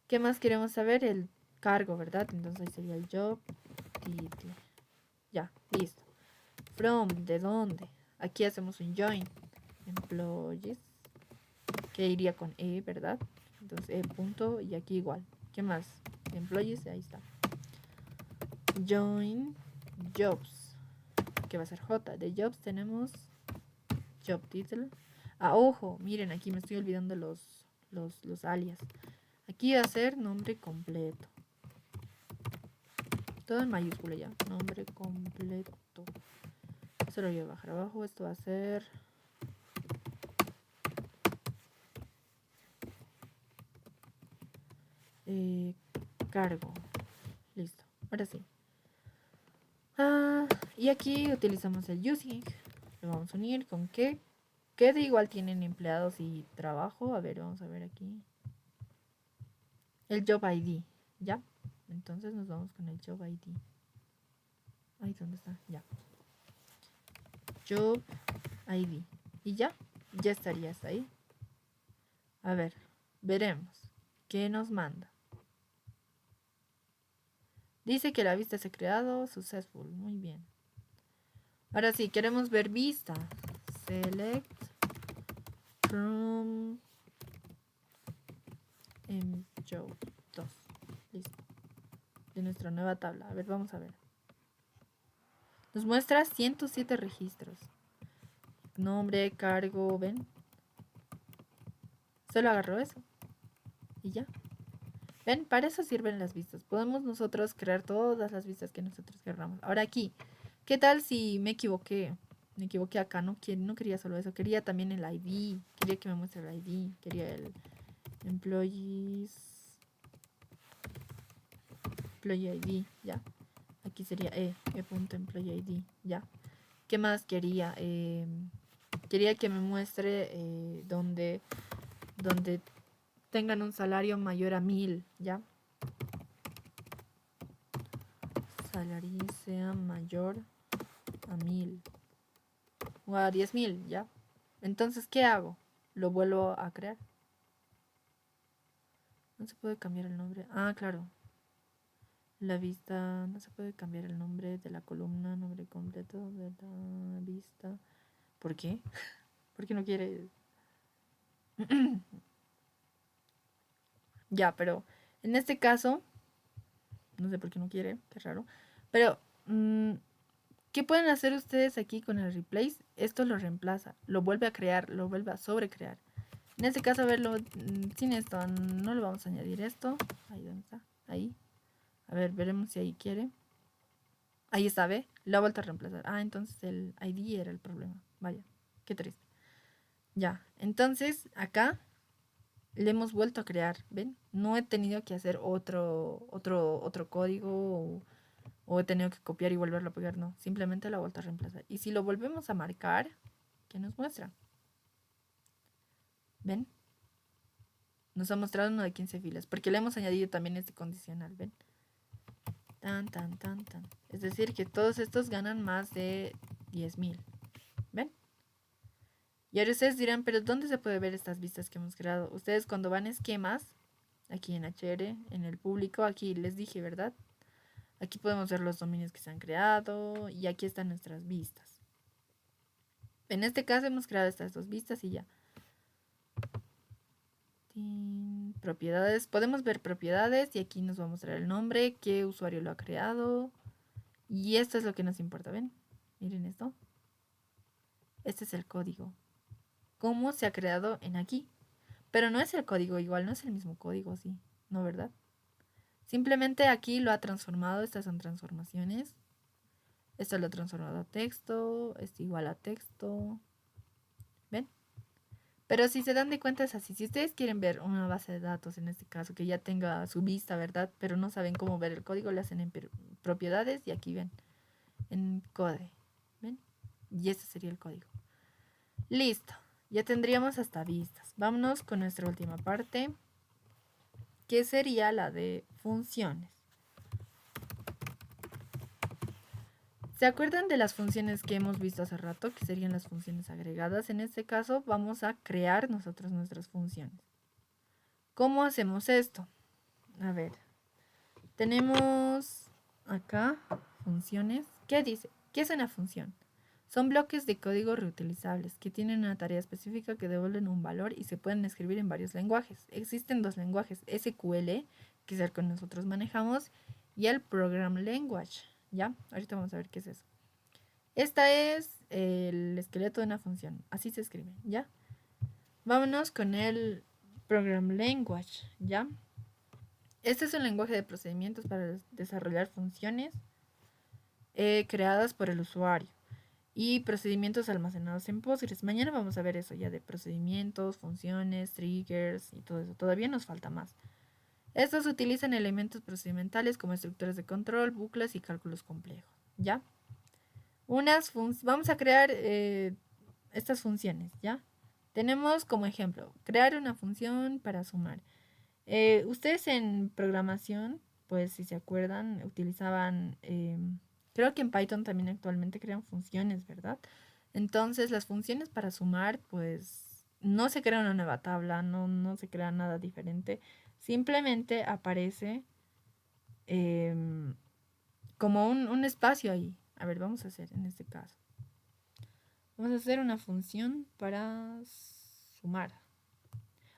[SPEAKER 1] ¿Qué más queremos saber? El cargo, ¿verdad? Entonces ahí sería el job title. Ya, listo. From, ¿de dónde? Aquí hacemos un join. Employees, que iría con E, ¿verdad? Entonces E punto y aquí igual. ¿Qué más? Employees, ahí está. Join jobs, que va a ser J. De jobs tenemos job title. Ojo, miren, aquí me estoy olvidando los alias. Aquí va a ser nombre completo. Todo en mayúscula ya. Nombre completo. Esto lo voy a bajar abajo. Esto va a ser... cargo. Listo. Ahora sí. Y aquí utilizamos el using. Lo vamos a unir con qué. ¿Qué de igual tienen empleados y trabajo? A ver, vamos a ver aquí. El job ID. ¿Ya? Entonces nos vamos con el job ID. Ay, ¿dónde está? Ya. Job ID. Y ya. Ya estaría hasta ahí. A ver. Veremos. ¿Qué nos manda? Dice que la vista se ha creado. Successful. Muy bien. Ahora sí, queremos ver vista. Select from job 2. Listo. De nuestra nueva tabla. A ver, vamos a ver. Nos muestra 107 registros. Nombre, cargo, ¿ven? Solo agarró eso. Y ya. ¿Ven? Para eso sirven las vistas. Podemos nosotros crear todas las vistas que nosotros queramos. Ahora aquí, ¿qué tal si me equivoqué? Me equivoqué acá, no quería solo eso. Quería también el ID. Quería que me muestre el ID. Quería el employee ID, ya. Aquí sería e.employee ID, ya. ¿Qué más quería? Quería que me muestre donde tengan un salario mayor a 1000, ¿ya? Salario sea mayor a 1000 o a 10.000, ¿ya? Entonces, ¿qué hago? Lo vuelvo a crear. No se puede cambiar el nombre. Ah, claro. La vista, no se puede cambiar el nombre de la columna, nombre completo de la vista. ¿Por qué? ¿Por qué no quiere? Ya, pero en este caso, no sé por qué no quiere, qué raro. Pero, ¿qué pueden hacer ustedes aquí con el replace? Esto lo reemplaza, lo vuelve a crear, lo vuelve a sobrecrear. En este caso, a verlo sin esto, no le vamos a añadir esto. Ahí, ¿dónde está? Ahí. A ver, veremos si ahí quiere. Ahí está, ¿ve? Lo ha vuelto a reemplazar. Ah, entonces el ID era el problema. Vaya, qué triste. Ya, entonces acá le hemos vuelto a crear, ¿ven? No he tenido que hacer otro código o he tenido que copiar y volverlo a pegar, no. Simplemente lo he vuelto a reemplazar. Y si lo volvemos a marcar, ¿qué nos muestra? ¿Ven? Nos ha mostrado uno de 15 filas, porque le hemos añadido también este condicional, ¿ven? Tan. Es decir, que todos estos ganan más de 10.000. ¿Ven? Y ahora ustedes dirán, pero ¿dónde se puede ver estas vistas que hemos creado? Ustedes cuando van a esquemas, aquí en HR, en el público, aquí les dije, ¿verdad? Aquí podemos ver los dominios que se han creado y aquí están nuestras vistas. En este caso hemos creado estas dos vistas y ya. Propiedades. Podemos ver propiedades y aquí nos va a mostrar el nombre, qué usuario lo ha creado. Y esto es lo que nos importa, ¿ven? Miren esto. Este es el código. ¿Cómo se ha creado en aquí? Pero no es el código igual, no es el mismo código, sí. ¿No, verdad? Simplemente aquí lo ha transformado. Estas son transformaciones. Esto lo ha transformado a texto. Esto igual a texto. ¿Ven? Pero si se dan de cuenta es así. Si ustedes quieren ver una base de datos, en este caso, que ya tenga su vista, ¿verdad? Pero no saben cómo ver el código, le hacen en propiedades y aquí ven. En code. ¿Ven? Y este sería el código. Listo. Ya tendríamos hasta vistas. Vámonos con nuestra última parte, que sería la de funciones. ¿Se acuerdan de las funciones que hemos visto hace rato, que serían las funciones agregadas? En este caso vamos a crear nosotros nuestras funciones. ¿Cómo hacemos esto? A ver, tenemos acá funciones. ¿Qué dice? ¿Qué es una función? Son bloques de código reutilizables que tienen una tarea específica que devuelven un valor y se pueden escribir en varios lenguajes. Existen dos lenguajes, SQL, que es el que nosotros manejamos, y el Program Language. ¿Ya? Ahorita vamos a ver qué es eso. Esta es el esqueleto de una función. Así se escribe, ¿ya? Vámonos con el Program Language, ¿ya? Este es un lenguaje de procedimientos para desarrollar funciones creadas por el usuario y procedimientos almacenados en Postgres. Mañana vamos a ver eso ya de procedimientos, funciones, triggers y todo eso. Todavía nos falta más. Estos utilizan elementos procedimentales como estructuras de control, buclas y cálculos complejos. ¿Ya? Vamos a crear estas funciones. ¿Ya? Tenemos como ejemplo, crear una función para sumar. Ustedes en programación, pues si se acuerdan, utilizaban, creo que en Python también actualmente crean funciones, ¿verdad? Entonces las funciones para sumar, pues no se crea una nueva tabla, no se crea nada diferente, simplemente aparece como un espacio ahí. A ver, vamos a hacer en este caso. Vamos a hacer una función para sumar.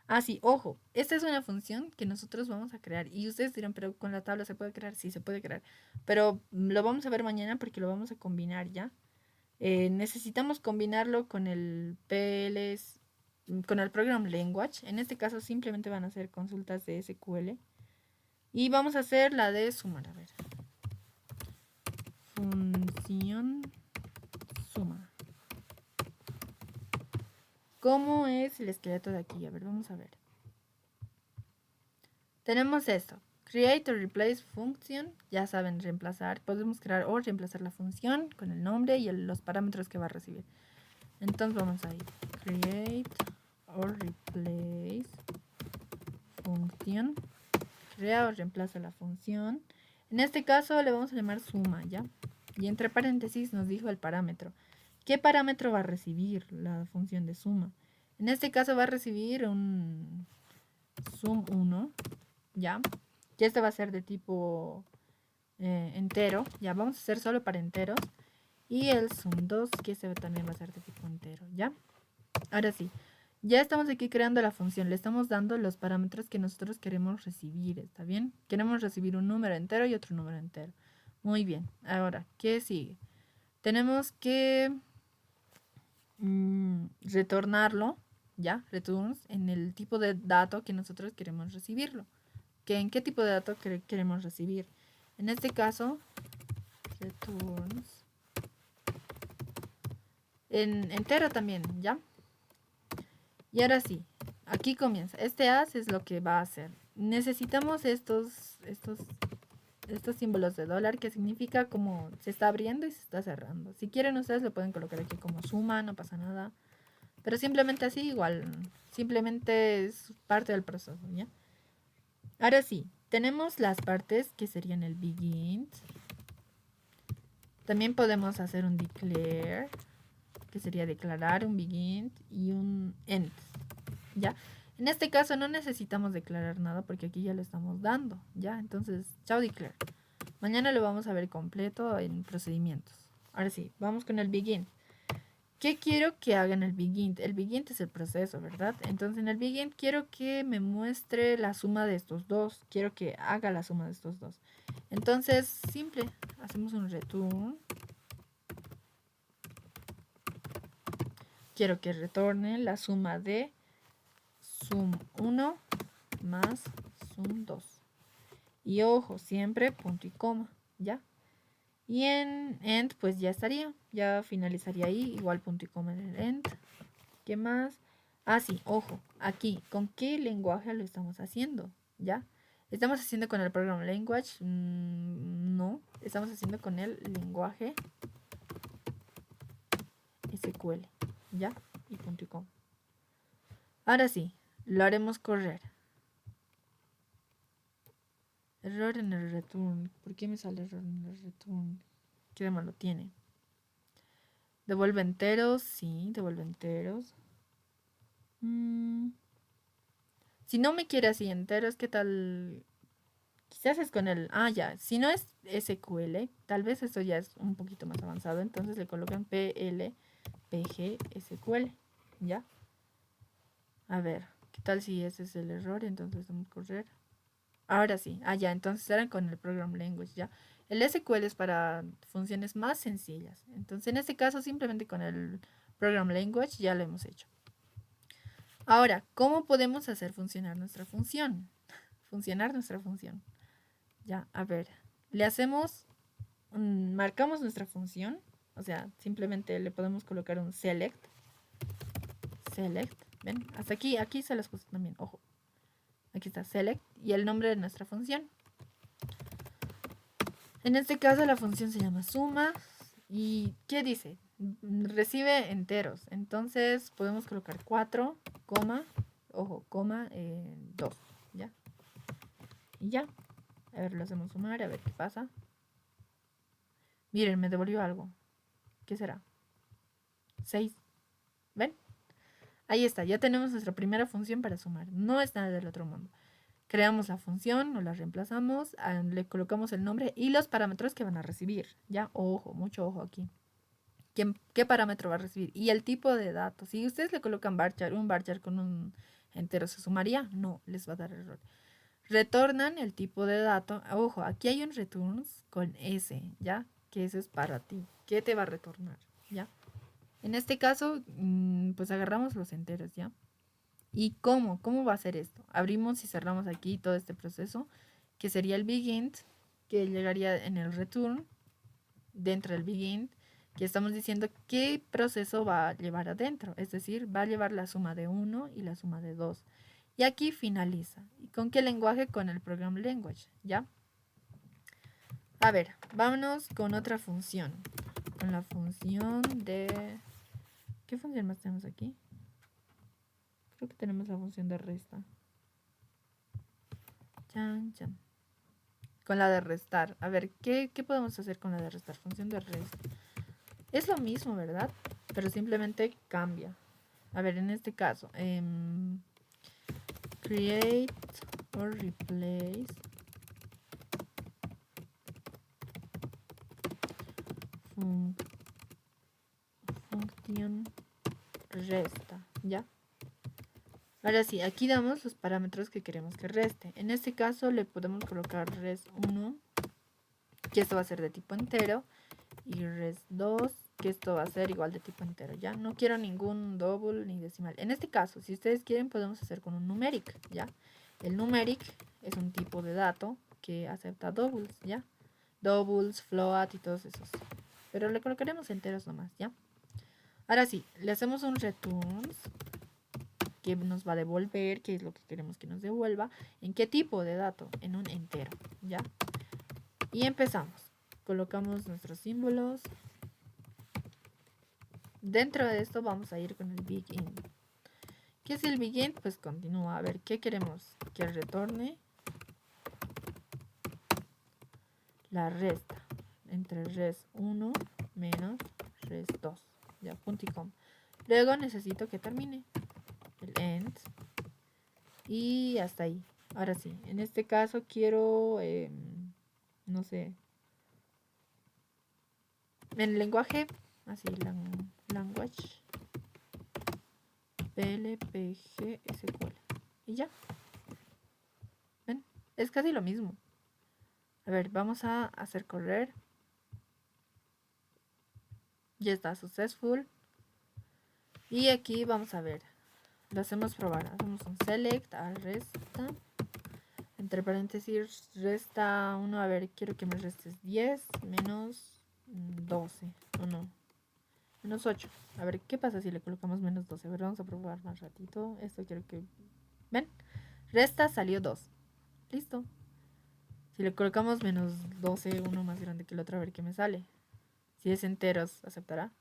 [SPEAKER 1] Ah, sí, ojo, esta es una función que nosotros vamos a crear. Y ustedes dirán, pero con la tabla se puede crear. Sí, se puede crear. Pero lo vamos a ver mañana porque lo vamos a combinar ya. Necesitamos combinarlo con el PLS, con el Program Language. En este caso simplemente van a ser consultas de SQL. Y vamos a hacer la de sumar. A ver. Función suma. ¿Cómo es el esqueleto de aquí? A ver, vamos a ver. Tenemos esto. Create or replace function. Ya saben, reemplazar. Podemos crear o reemplazar la función con el nombre y los parámetros que va a recibir. Entonces vamos a ir. Create or replace function. Crea o reemplaza la función. En este caso le vamos a llamar suma, ¿ya? Y entre paréntesis nos dijo el parámetro. ¿Qué parámetro va a recibir la función de suma? En este caso va a recibir un sum1, ¿ya? Y este va a ser de tipo entero. Ya vamos a hacer solo para enteros. Y el sum2, que este también va a ser de tipo entero, ¿ya? Ahora sí, ya estamos aquí creando la función. Le estamos dando los parámetros que nosotros queremos recibir, ¿está bien? Queremos recibir un número entero y otro número entero. Muy bien. Ahora, ¿qué sigue? Tenemos que retornarlo, ¿ya? Returns en el tipo de dato que nosotros queremos recibirlo. ¿En qué tipo de dato queremos recibir? En este caso, returns en entero también, ¿ya? Y ahora sí, aquí comienza. Este as es lo que va a hacer. Necesitamos estos símbolos de dólar que significa como se está abriendo y se está cerrando. Si quieren ustedes lo pueden colocar aquí como suma, no pasa nada. Pero simplemente así igual, simplemente es parte del proceso, ¿ya? Ahora sí, tenemos las partes que serían el begin. También podemos hacer un declare, que sería declarar un begin y un end, ¿ya? En este caso no necesitamos declarar nada porque aquí ya le estamos dando, ¿ya? Entonces, chao declare. Mañana lo vamos a ver completo en procedimientos. Ahora sí, vamos con el begin. ¿Qué quiero que haga en el begin? El begin es el proceso, ¿verdad? Entonces en el begin quiero que me muestre la suma de estos dos. Quiero que haga la suma de estos dos. Entonces, simple, hacemos un return. Quiero que retorne la suma de sum1 más sum2. Y ojo, siempre punto y coma, ¿ya? Y en end, pues ya estaría. Ya finalizaría ahí, igual punto y coma en el end. ¿Qué más? Ah, sí, ojo, aquí, ¿con qué lenguaje lo estamos haciendo? ¿Ya? ¿Estamos haciendo con el Program Language? No, estamos haciendo con el lenguaje SQL, ¿ya? Y punto y coma. Ahora sí, lo haremos correr. Error en el return. ¿Por qué me sale error en el return? ¿Qué de malo tiene? ¿Devuelve enteros? Sí, devuelve enteros. Si no me quiere así enteros, ¿qué tal? Quizás es con el... Ah, ya. Si no es SQL, tal vez esto ya es un poquito más avanzado. Entonces le colocan PL, PG, SQL. ¿Ya? A ver, ¿qué tal si ese es el error? Entonces vamos a correr. Ahora sí. Ah, ya. Entonces eran con el Program Language, ¿ya? El SQL es para funciones más sencillas. Entonces en este caso simplemente con el Program Language ya lo hemos hecho. Ahora, ¿cómo podemos hacer funcionar nuestra función? funcionar nuestra función. Ya, a ver, le hacemos, marcamos nuestra función, o sea, simplemente le podemos colocar un select, ven, hasta aquí se las puse también, ojo, aquí está select y el nombre de nuestra función. En este caso la función se llama suma y ¿qué dice? Recibe enteros, entonces podemos colocar 4, ojo, 2, ¿ya? Y ya, a ver, lo hacemos sumar, a ver qué pasa. Miren, me devolvió algo. ¿Qué será? 6. ¿Ven? Ahí está, ya tenemos nuestra primera función para sumar. No es nada del otro mundo. Creamos la función, o la reemplazamos, le colocamos el nombre y los parámetros que van a recibir. Ya, ojo, mucho ojo aquí. ¿Qué parámetro va a recibir? Y el tipo de datos. Si ustedes le colocan varchar, un varchar con un entero, ¿se sumaría? No, les va a dar error. Retornan el tipo de dato. Ojo, aquí hay un returns con S, ¿ya? Que eso es para ti. ¿Qué te va a retornar? ¿Ya? En este caso, pues agarramos los enteros, ¿ya? ¿Y cómo? ¿Cómo va a ser esto? Abrimos y cerramos aquí todo este proceso, que sería el begin, que llegaría en el return, dentro del begin, que estamos diciendo qué proceso va a llevar adentro. Es decir, va a llevar la suma de 1 y la suma de 2. Y aquí finaliza. ¿Y con qué lenguaje? Con el program language, ¿ya? A ver, vámonos con otra función. Con la función de... ¿Qué función más tenemos aquí? Creo que tenemos la función de resta. Chan, chan. Con la de restar. A ver, ¿qué podemos hacer con la de restar? Función de resta. Es lo mismo, ¿verdad? Pero simplemente cambia. A ver, en este caso, create or replace función resta, ¿ya? Ahora sí, aquí damos los parámetros que queremos que reste. En este caso le podemos colocar res1, que esto va a ser de tipo entero, y res2, que esto va a ser igual de tipo entero, ¿ya? No quiero ningún double ni decimal. En este caso, si ustedes quieren, podemos hacer con un numeric, ¿ya? El numeric es un tipo de dato que acepta doubles, ¿ya? Doubles, float y todos esos. Pero le colocaremos enteros nomás, ¿ya? Ahora sí, le hacemos un returns que nos va a devolver, qué es lo que queremos que nos devuelva, en qué tipo de dato, en un entero, ¿ya? Y empezamos. Colocamos nuestros símbolos. Dentro de esto vamos a ir con el begin. ¿Qué es el begin? Pues continúa. A ver, ¿qué queremos? Que retorne la resta entre res1 menos res2. Ya, punto y coma. Luego necesito que termine el end. Y hasta ahí. Ahora sí, en este caso quiero, no sé, en el lenguaje, así, language, PLPG, SQL. Y ya. ¿Ven? Es casi lo mismo. A ver, vamos a hacer correr. Ya está successful. Y aquí vamos a ver. Lo hacemos probar. Hacemos un select al resta. Entre paréntesis, resta 1. A ver, quiero que me restes 10 menos 12. O no. Menos 8. A ver, ¿qué pasa si le colocamos menos 12? A ver, vamos a probar más ratito. Esto quiero que... ¿Ven? Resta salió 2. Listo. Si le colocamos menos 12, uno más grande que el otro, a ver qué me sale. Si es enteros, ¿aceptará?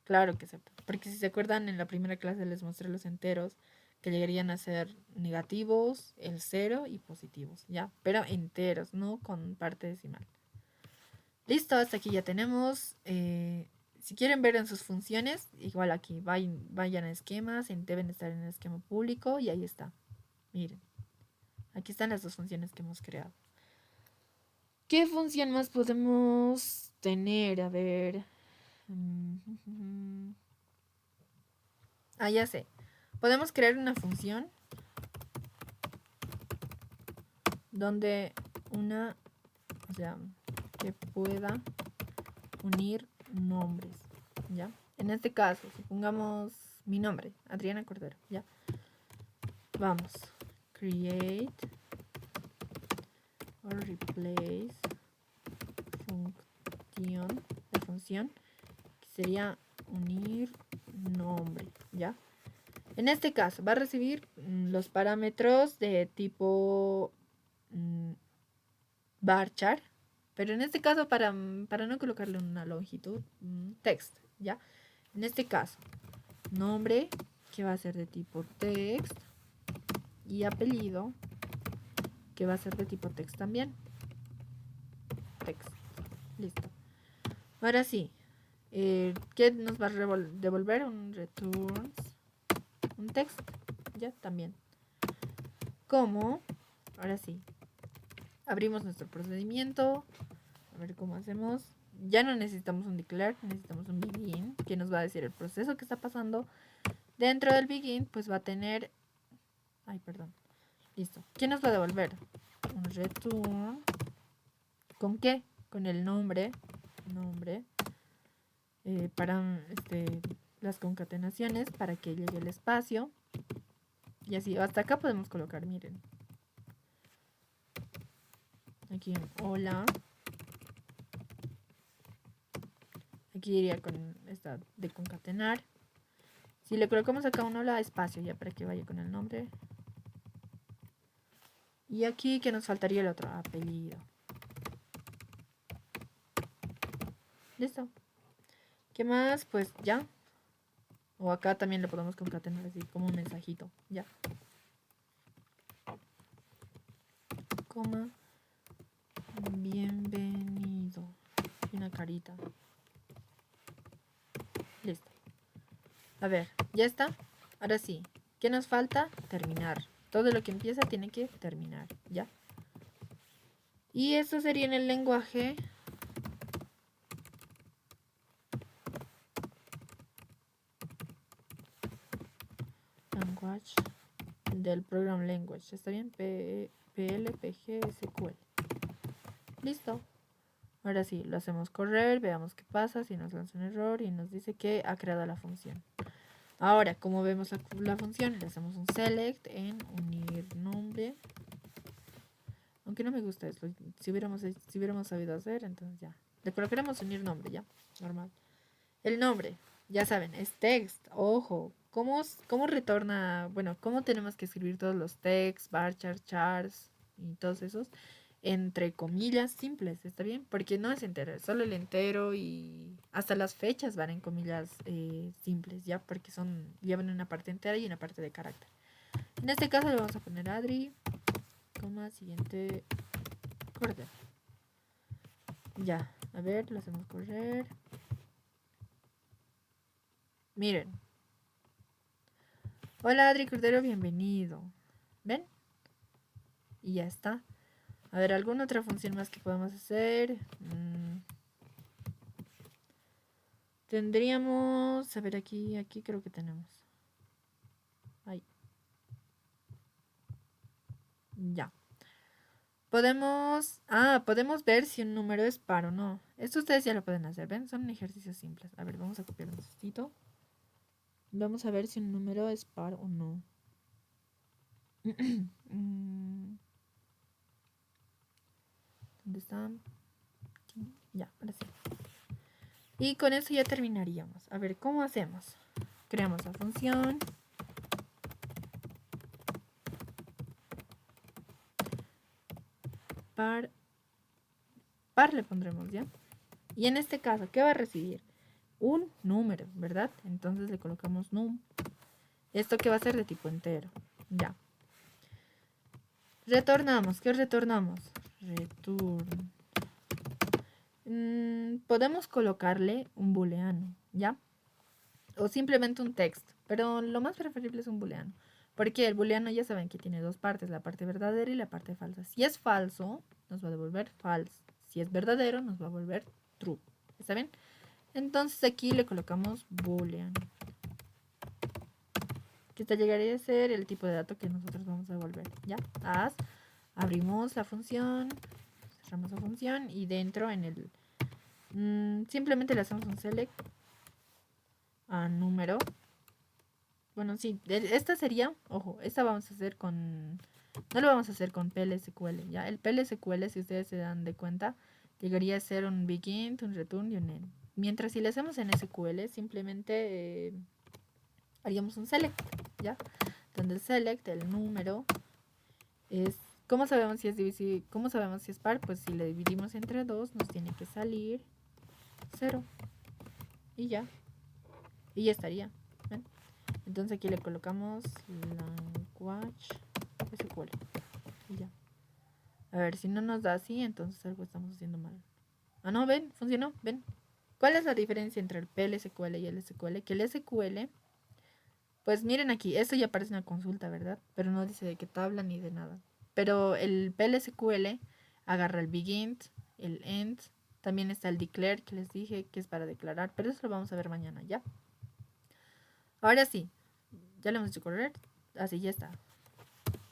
[SPEAKER 1] Claro que acepta. Porque si se acuerdan, en la primera clase les mostré los enteros que llegarían a ser negativos, el 0 y positivos, ¿ya? Pero enteros, no con parte decimal. Listo, hasta aquí ya tenemos. Si quieren ver en sus funciones, igual aquí vayan a esquemas, deben estar en el esquema público y ahí está. Miren, aquí están las dos funciones que hemos creado. ¿Qué función más podemos tener? A ver. Ah, ya sé. Podemos crear una función donde o sea, que pueda unir nombres, ¿ya? En este caso, supongamos mi nombre, Adriana Cordero, ¿ya? Vamos. create or replace la función que sería unir nombre, ¿ya? En este caso va a recibir los parámetros de tipo varchar, pero en este caso para no colocarle una longitud, text, ¿ya? En este caso, nombre que va a ser de tipo text y apellido que va a ser de tipo text también. Text. Listo. Ahora sí, ¿qué nos va a devolver? Un returns, un text, ya también. Como, ahora sí, abrimos nuestro procedimiento, a ver cómo hacemos. Ya no necesitamos un declare, necesitamos un begin, que nos va a decir el proceso que está pasando. Dentro del begin, pues va a tener, listo. ¿Qué nos va a devolver? Un return, ¿con qué? Con el nombre, para las concatenaciones, para que llegue el espacio. Y así, hasta acá podemos colocar, miren. Aquí en hola. Aquí iría con esta de concatenar. Si le colocamos acá un hola, espacio, ya para que vaya con el nombre. Y aquí que nos faltaría el otro, apellido. Listo. ¿Qué más? Pues ya. O acá también le podemos concatenar así como un mensajito. Ya. Coma. Bienvenido. Y una carita. Listo. A ver, ya está. Ahora sí. ¿Qué nos falta? Terminar. Todo lo que empieza tiene que terminar. ¿Ya? Y eso sería en el lenguaje. Language. Del program language. ¿Está bien? PL, PG, SQL. Listo. Ahora sí, lo hacemos correr, veamos qué pasa, si nos lanza un error y nos dice que ha creado la función. Ahora, como vemos la función, le hacemos un select en unir nombre. Aunque no me gusta esto, si hubiéramos sabido hacer, entonces ya. Le colocaremos unir nombre, ya, normal. El nombre, ya saben, es text, ojo. ¿Cómo retorna? Bueno, ¿cómo tenemos que escribir todos los texts, varchar, chars y todos esos? Entre comillas simples, ¿está bien? Porque no es entero, es solo el entero y hasta las fechas van en comillas simples, ¿ya? Porque llevan una parte entera y una parte de carácter. En este caso le vamos a poner Adri, coma, siguiente, correr. Ya, a ver, lo hacemos correr. Miren. Hola Adri Cordero, bienvenido. ¿Ven? Y ya está. A ver, ¿alguna otra función más que podamos hacer? Tendríamos... A ver, aquí creo que tenemos. Ahí. Ya. Podemos ver si un número es par o no. Esto ustedes ya lo pueden hacer, ¿ven? Son ejercicios simples. A ver, vamos a copiar un postito. Vamos a ver si un número es par o no. ¿Dónde están? Ya, ahora sí. Y con eso ya terminaríamos. A ver, ¿cómo hacemos? Creamos la función. Par le pondremos, ¿ya? Y en este caso, ¿qué va a recibir? Un número, ¿verdad? Entonces le colocamos num. Esto que va a ser de tipo entero. Ya. Retornamos. ¿Qué retornamos? Return. Podemos colocarle un booleano, ¿ya? O simplemente un texto. Pero lo más preferible es un booleano. Porque el booleano ya saben que tiene dos partes, la parte verdadera y la parte falsa. Si es falso, nos va a devolver false. Si es verdadero, nos va a devolver true. ¿Está bien? Entonces aquí le colocamos boolean. Que esta llegaría a ser el tipo de dato que nosotros vamos a devolver. ¿Ya? Abrimos la función, cerramos la función y dentro en el... simplemente le hacemos un select a número. Bueno, sí, esta sería, ojo, esta vamos a hacer con No lo vamos a hacer con PLSQL, ¿ya? El PLSQL, si ustedes se dan de cuenta, llegaría a ser un begin, un return y un end. Mientras si le hacemos en SQL, simplemente haríamos un select, ¿ya? Donde el select, el número, es... ¿Cómo sabemos si es divisible? ¿Cómo sabemos si es par? Pues si le dividimos entre 2, nos tiene que salir 0. Y ya. Y ya estaría. ¿Ven? Entonces aquí le colocamos language SQL. Y ya. A ver, si no nos da así, entonces algo estamos haciendo mal. Ah, no, ven, funcionó, ven. ¿Cuál es la diferencia entre el PLSQL y el SQL? Que el SQL, pues miren aquí, esto ya parece una consulta, ¿verdad? Pero no dice de qué tabla ni de nada. Pero el PLSQL agarra el begin, el end, también está el declare que les dije que es para declarar, pero eso lo vamos a ver mañana, ¿ya? Ahora sí, ya lo hemos hecho correr, así ya está.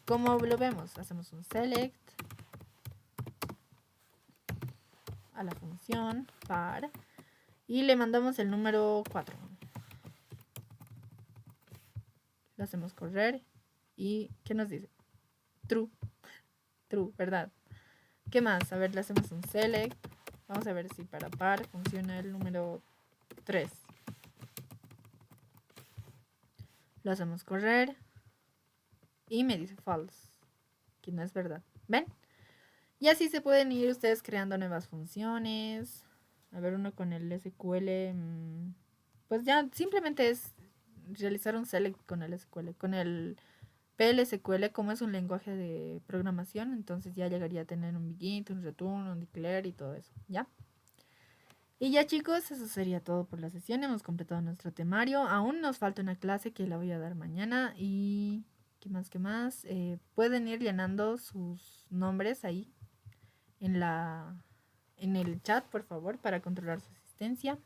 [SPEAKER 1] ¿Cómo lo vemos? Hacemos un select a la función par y le mandamos el número 4. Lo hacemos correr y ¿qué nos dice? True, true, ¿verdad? ¿Qué más? A ver, le hacemos un select. Vamos a ver si para par funciona el número 3. Lo hacemos correr y me dice false, que no es verdad. ¿Ven? Y así se pueden ir ustedes creando nuevas funciones. A ver, uno con el SQL, pues ya simplemente es realizar un select con el SQL. Con el PLSQL, como es un lenguaje de programación, entonces ya llegaría a tener un begin, un return, un declare y todo eso, ¿ya? Y ya chicos, eso sería todo por la sesión. Hemos completado nuestro temario. Aún nos falta una clase que la voy a dar mañana. Y ¿qué más? ¿Qué más? Pueden ir llenando sus nombres ahí en el chat, por favor, para controlar su asistencia.